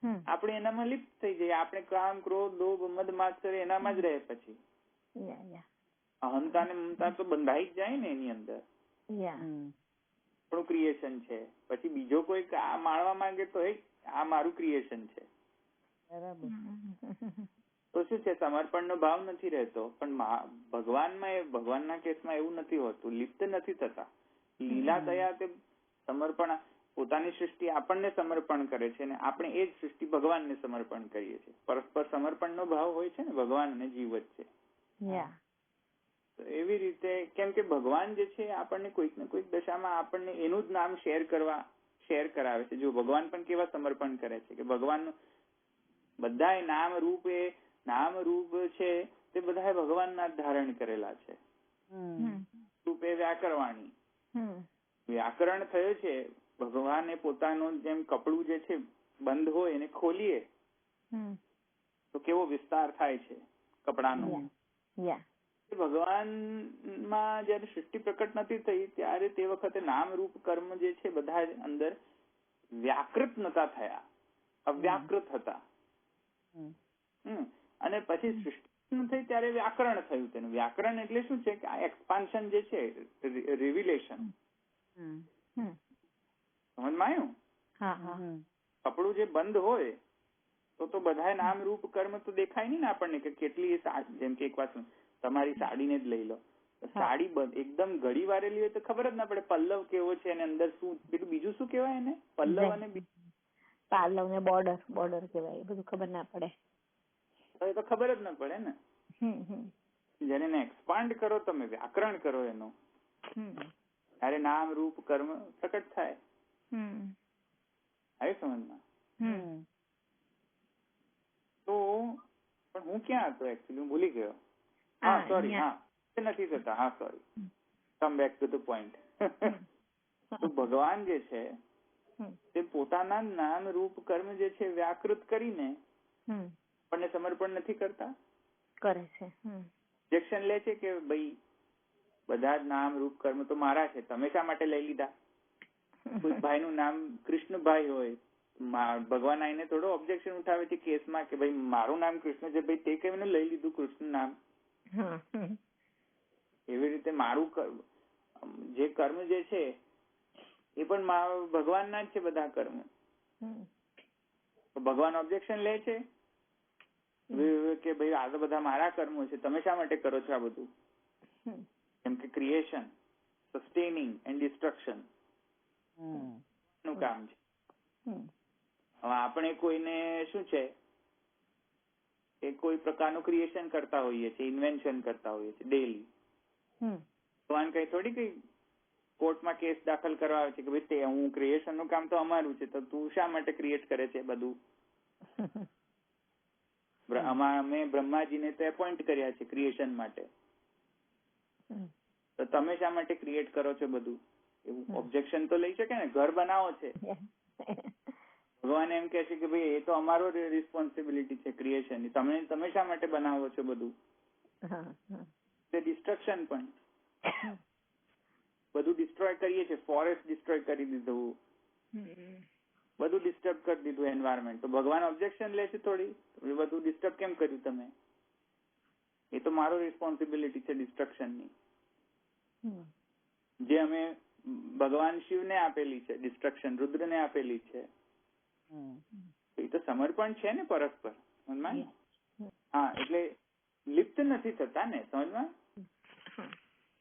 આપણે એનામાં લિપ્ત થઈ જઈએ. આપણે કામ, ક્રોધ, લોભ, મદ, માત્સર્ય એનામાં જ રહે. પછી અહંતા ને મમતા તો બંધાઈ જ જાય ને એની અંદર. આપણું ક્રિએશન છે. પછી બીજો કોઈ આ માણવા માંગે તો આ મારું ક્રિએશન છે. તો શું છે? સમર્પણનો ભાવ નથી રહેતો. પણ ભગવાનના કેસમાં એવું નથી હોતું. લિપ્ત નથી થતા. લીલા દયા તે સમર્પણ, પોતાની સૃષ્ટિ આપણને સમર્પણ કરે છે અને આપણે એ જ સૃષ્ટિ ભગવાનને સમર્પણ કરીએ છીએ. પરસ્પર સમર્પણનો ભાવ હોય છે ને, ભગવાન અને જીવ વચ્ચે. તો એવી રીતે કેમ કે ભગવાન જે છે આપણને કોઈક ને કોઈક દશામાં આપણને એનું જ નામ શેર કરાવે છે. જો ભગવાન પણ કેવા સમર્પણ કરે છે કે ભગવાનનું બધા નામ રૂપ છે તે બધા ભગવાનના ધારણ કરેલા છે. રૂપે વ્યાકરવાણી, વ્યાકરણ થયો છે. ભગવાને પોતાનું જેમ કપડું જે છે બંધ હોય એને ખોલીએ તો કેવો વિસ્તાર થાય છે કપડાનો. ભગવાનમાં જયારે સૃષ્ટિ પ્રકટ નથી થઈ ત્યારે તે વખતે નામ રૂપ કર્મ જે છે બધા અંદર વ્યાકૃત નતા થયા, અવ્યાકૃત હતા. અને પછી સૃષ્ટિ થઈ ત્યારે વ્યાકરણ થયું. તેનું વ્યાકરણ એટલે શું છે કે આ એક્સપાન્શન જે છે, રિવિલેશન. સમજમાં આવ્યું? કપડું જે બંધ હોય તો બધા નામ રૂપ કર્મ તો દેખાય નહીં ને આપણને કે કેટલી. જેમ કે એક વાત તમારી સાડીને જ લઈ લો. સાડી એકદમ ઘડી વારેલી હોય તો ખબર જ ના પડે પલ્લવ કેવો છે અને અંદર શું પેલું બીજું શું કેવાય એને, પલ્લવ અને પાલવ ને બોર્ડર કેવાય, એ બધું ખબર ના પડે. તો ખબર જ ના પડે ને. જેને એક્સપાન્ડ કરો તમે, વ્યાકરણ કરો એનું, ત્યારે નામ રૂપ કર્મ પ્રકટ થાય. આવી સમજમાં? તો પણ હું ક્યાં હતો એકચ્યુઅલી? હું ભૂલી ગયો. સોરી. નથી થતા. Sorry. Come back to the point. તો ભગવાન જે છે તે પોતાના નામ રૂપ કર્મ જે છે વ્યાકૃત કરીને આપણને સમર્પણ નથી કરતા. કરે છે. ઇન્જેક્શન લે છે કે ભાઈ બધા જ નામ રૂપ કર્મ તો મારા છે, તમે શા માટે લઈ લીધા? કોઈ ભાઈનું નામ કૃષ્ણભાઈ હોય, ભગવાન આઈને થોડો ઓબ્જેક્શન ઉઠાવે છે કેસમાં કે ભાઈ મારું નામ કૃષ્ણ છે, ભાઈ તે કેમ લઈ લીધું કૃષ્ણ નામ? એવી રીતે મારું જે કર્મ જે છે એ પણ ભગવાનના જ છે બધા કર્મ. ભગવાન ઓબ્જેક્શન લે છે કે ભાઈ આ તો બધા મારા કર્મો છે, તમે શા માટે કરો છો આ બધું? કેમ કે ક્રિએશન, સસ્ટેનિંગ એન્ડ ડિસ્ટ્રક્શન નું કામ છે. હવે આપણે કોઈને શું છે એ કોઈ પ્રકારનું ક્રિએશન કરતા હોઈએ છીએ, ઇન્વેન્શન કરતા હોઈએ છીએ ડેલી. ભગવાન કઈ થોડી કઈ કોર્ટમાં કેસ દાખલ કરવા આવે છે કે ભાઈ તે હું ક્રિએશન નું કામ તો અમારું છે, તો તું શા માટે ક્રિએટ કરે છે બધું? અમે બ્રહ્માજીને તો એપોઇન્ટ કર્યા છે ક્રિએશન માટે, તો તમે શા માટે ક્રિએટ કરો છો બધું? એવું ઓબ્જેક્શન તો લઈ શકે ને. ઘર બનાવો છે, ભગવાન એમ કે છે કે ભાઈ એ તો અમારો રિસ્પોન્સિબિલિટી છે ક્રિએશન, તમે શા માટે બનાવો છો બધું? તે ડિસ્ટ્રક્શન પણ બધું ડિસ્ટ્રોય કરીએ છીએ, ફોરેસ્ટ ડિસ્ટ્રોય કરી દીધું, બધું ડિસ્ટર્બ કરી દીધું એન્વાયરમેન્ટ, તો ભગવાન ઓબ્જેક્શન લે છે થોડી? બધું ડિસ્ટર્બ કેમ કર્યું તમે? એ તો મારો રિસ્પોન્સિબિલિટી છે ડિસ્ટ્રક્શનની, જે અમે ભગવાન શિવને આપેલી છે ડિસ્ટ્રક્શન, રુદ્રને આપેલી છે. એ તો સમર્પણ છે ને પરસ્પર, સમજમાં? હા, એટલે લિપ્ત નથી થતા ને, સમજમાં?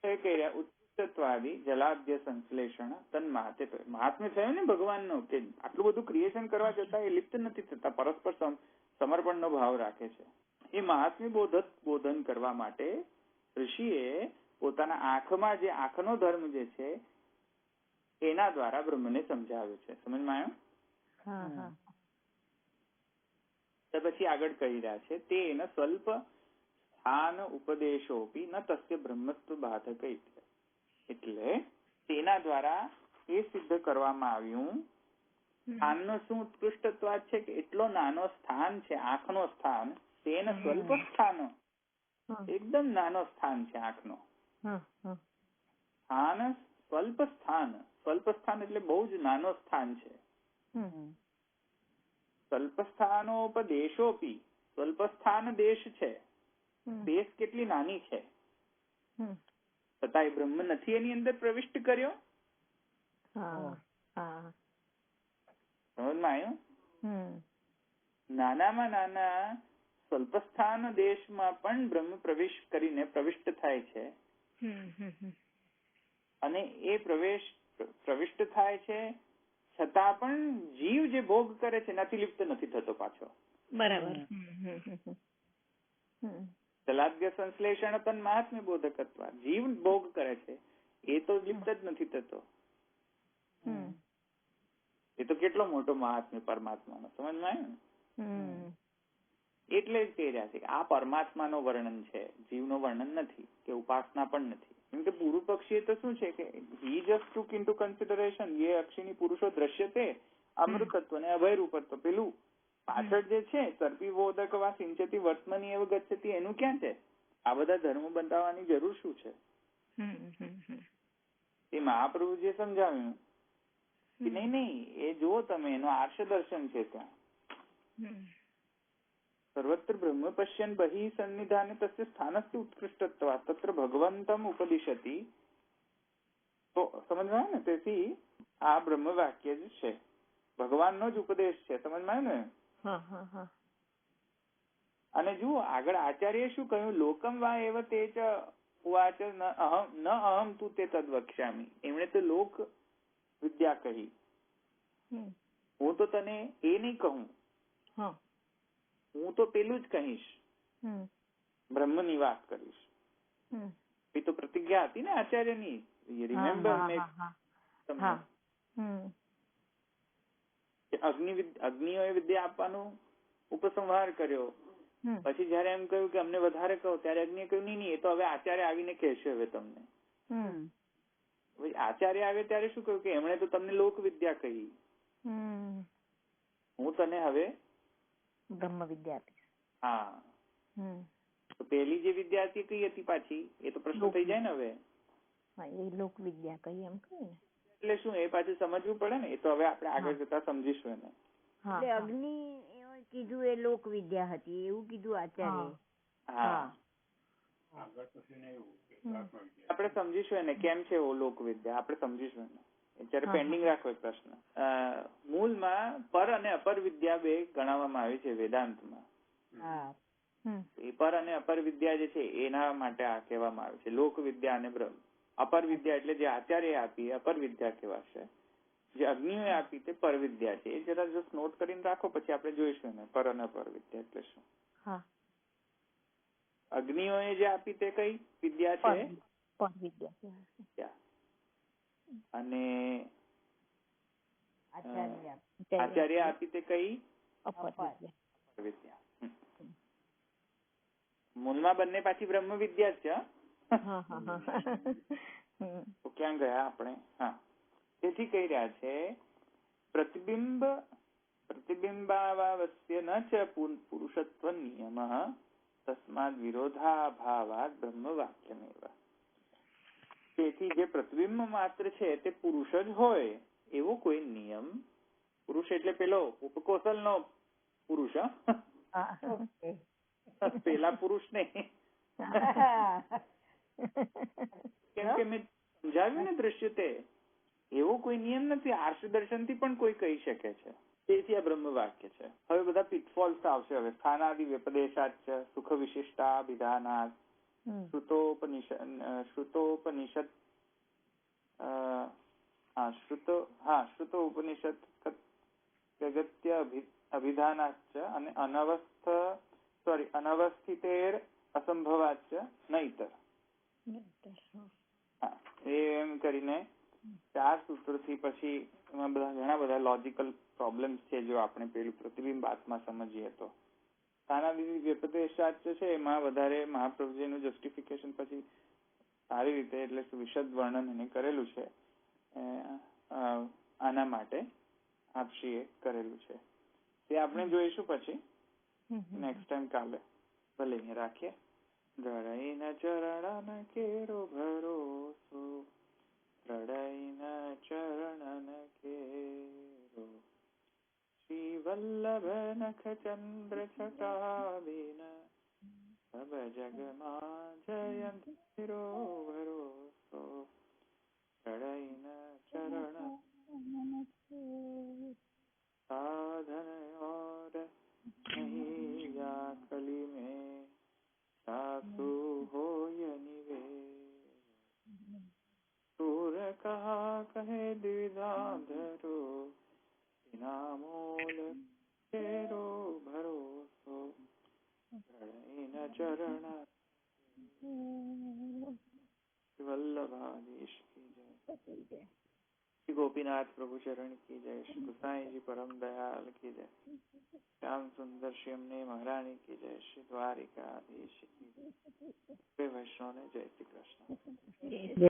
એ કહી રહ્યા ઉત્તત્વાદી જલાદ્ય સંશ્લેષણ તન્માતે. મહાત્મ્ય થયું ને ભગવાનનું કે આટલું બધું ક્રિએશન કરવા જતાં એ લિપ્ત નથી થતા, પરસ્પર સમર્પણનો ભાવ રાખે છે. એ મહાત્મ્ય બોધન કરવા માટે ઋષિએ પોતાના આંખમાં જે આંખનો ધર્મ જે છે એના દ્વારા બ્રહ્મને સમજાવ્યો છે. સમજમાં આવ્યું? તો પછી આગળ કહી રહ્યા છે તે એના સ્વલ્પ સ્થાન ઉપદેશોપી ન તસ્ય બ્રહ્મત્વ બાધક. એટલે તેના દ્વારા એ સિદ્ધ કરવામાં આવ્યું સ્થાનનો શું ઉત્કૃષ્ટત્વ છે કે એટલો નાનો સ્થાન છે આંખનો સ્થાન, તેના સ્વલ્પ સ્થાન, એકદમ નાનો સ્થાન છે આંખનો સ્થાન, સ્વલ્પ સ્થાન. સ્વલ્પ સ્થાન એટલે બહુ જ નાનો સ્થાન છે. સ્વલ્પ સ્થાનોપદેશોપી, સ્વલ્પ સ્થાન દેશ છે, દેશ કેટલી નાની છે, છતાં એ બ્રહ્મ નથી એની અંદર પ્રવિષ્ટ કર્યો. સમજમાં આવ્યું? નાનામાં નાના સ્વલ્પસ્થાન દેશમાં પણ બ્રહ્મ પ્રવેશ કરીને પ્રવિષ્ટ થાય છે, અને એ પ્રવિષ્ટ થાય છે છતાં પણ જીવ જે ભોગ કરે છે નથી લિપ્ત નથી થતો પાછો. બરાબર. જલાદ્ય સંશ્લેષણ તન મહાત્મ્ય બોધકત્વ. જીવ ભોગ કરે છે એ તો લિપ્ત જ નથી થતો. એ તો કેટલો મોટો મહાત્મ્ય પરમાત્માનો. સમજમાં આવ્યું ને? એટલે જ કહી રહ્યા છે કે આ પરમાત્માનો વર્ણન છે, જીવનો વર્ણન નથી કે ઉપાસના પણ નથી. કેમ કે પૂર્વ પક્ષી તો શું છે કે he just took into consideration ये અક્ષિણી પુરુષો દ્રશ્યતે અમૃતત્વ ને અભય રૂપત્વ. પેલું પાછળ જે છે સર્પી બોધક વા સિંચતી વર્તમાની એવ ગચ્છતી, એનું ક્યાં છે? આ બધા ધર્મ બંધાવવાની જરૂર શું છે? એ મહાપ્રભુ જે સમજાવ્યું કે નહીં એ જુઓ તમે, એનો આર્ષ દર્શન છે ત્યાં. સર્વત્ર બ્રહ્મ પશ્યન બહિ સન્નિધાને તસ્ય સ્થાનસ્ય ઉત્કૃષ્ટત્વા તત્ર ભગવંતમ ઉપદિશતિ. તો સમજમાં ને? તેથી આ બ્રહ્મ વાક્ય જ છે, ભગવાનનો જ ઉપદેશ છે. સમજમાં ને? અને જુઓ આગળ આચાર્ય શું કહ્યું? લોકમ વા એવ તે ચ ઉવાચ ન અહમ તું તે તદ વક્ષ્યામિ. એમણે તો લોક વિદ્યા કહી, હું તો તને એ નહીં કહું, હું તો પેલું જ કહીશ, બ્રહ્મની વાત કરીશ. એ તો પ્રતિજ્ઞા હતી ને આચાર્યની, રિમેમ્બર અગ્નિઓએ વિદ્યા આપવાનો ઉપસંહાર કર્યો. પછી જયારે એમ કહ્યું કે અમને વધારે કહો, ત્યારે અગ્નિએ કહ્યું નહીં, એ તો હવે આચાર્ય આવીને કહેશે હવે તમને. આચાર્ય આવે ત્યારે શું કહ્યું કે એમણે તો તમને લોક વિદ્યા કહી, હું તને હવે બ્રહ્મ વિદ્યા આપીશ. હા, તો પેલી જે વિદ્યા હતી કઈ હતી પાછી? એ તો પ્રશ્ન થઈ જાય ને હવે. હા એ લોક વિદ્યા કહી એમ કહ્યું ને. એટલે શું એ પાછું સમજવું પડે ને, એ તો હવે આપણે આગળ જતા સમજીશું એને. એટલે અગ્નિ એવું કીધું એ લોક વિદ્યા હતી એવું કીધું આચાર્ય. હા આપણે સમજીશું એને કેમ છે એવો લોક વિદ્યા, આપણે સમજીશું એને. અત્યારે પેન્ડિંગ રાખો એક પ્રશ્ન. મૂળમાં પર અને અપર વિદ્યા બે ગણાવવામાં આવી છે વેદાંતમાં. એ પર અને અપર વિદ્યા જે છે એના માટે આ કહેવામાં આવે છે લોક વિદ્યા અને બ્રહ્મ. અપર વિદ્યા એટલે જે આચાર્ય આપી એ અપર વિદ્યા કહેવાશે, જે અગ્નિઓએ આપી તે પર વિદ્યા છે. એ જરા જસ્ટ નોટ કરીને રાખો, પછી આપણે જોઈશું એને પર અને અપર વિદ્યા એટલે શું. અગ્નિઓએ જે આપી તે કઈ વિદ્યા છે? પર વિદ્યા. અને આચાર્ય આપી તે કઈ? અપર વિદ્યા. મૂળમાં બંને પાછી બ્રહ્મ વિદ્યા જ છે. તો ક્યાં ગયા આપણે? હા, તેથી કહી રહ્યા છે પ્રતિબિંબાવસ્ય ન ચ પુરુષત્વ નિયમઃ તસ્માદ વિરોધાભાવાદ બ્રહ્મ વાક્યમેવ. તેથી જે પ્રતિબિંબ માત્ર છે તે પુરુષ જ હોય એવો કોઈ નિયમ, પુરુષ એટલે પેલો ઉપકોશલ નો પુરુષ, પેલા પુરુષ નહીં. કેમ કે મેં સમજાવ્યું ને દૃશ્યતે, એવો કોઈ નિયમ નથી. આર્ષદર્શન થી પણ કોઈ કહી શકે છે. તેથી આ બ્રહ્મ વાક્ય છે. હવે બધા પિટફોલ્સ આવશે. હવે સ્થાનાદિ વ્યપદેશાચ સુખ વિશિષ્ટાભિધાનાત શ્રુતોપનિષદ જગત્ય અભિધાનાચ અને અનવસ્થિતેર અસંભવાચ નહીતર. એમ કરીને 4 સૂત્રથી પછી એમાં ઘણા બધા લોજિકલ પ્રોબ્લેમ્સ છે. જો આપણે પેલું પ્રતિબિંબ આત્મા સમજીએ તો સ્થાનાદિ વ્યપદેશાચ છે એમાં વધારે મહાપ્રભુજીનું જસ્ટિફિકેશન પછી સારી રીતે એટલે વિશદ વર્ણન એને કરેલું છે. આના માટે આપશ્રીએ કરેલું છે તે આપણે જોઈશું પછી નેક્સ્ટ ટાઈમ કાલે. ભલે અહીંયા રાખીએ. દ્રઢૈન ચરણ કેરો ભરોસો, દ્રઢૈન ચરણ કેરો, શ્રી વલ્લભ નખ ચંદ્ર છટાબીન, સબ જગમાં જયંત ભરોસો, દ્રઢૈન ચરણ साधन और नहीं या कली में सासु हो निवे, सूर कहा कहे द्विधाधरो, बिना मोल तेरो भरोસો, प्रणयन चरण वल्लभाधीश की जय. श्री गोपीनाथ प्रभु चरण की जय. श्री गोसाई जी परम दयाल की जय. श्याम सुंदर श्री अम्ने महारानी की जय. श्री द्वारिकाधीश की जय. वैष्णव ने जय श्री कृष्ण.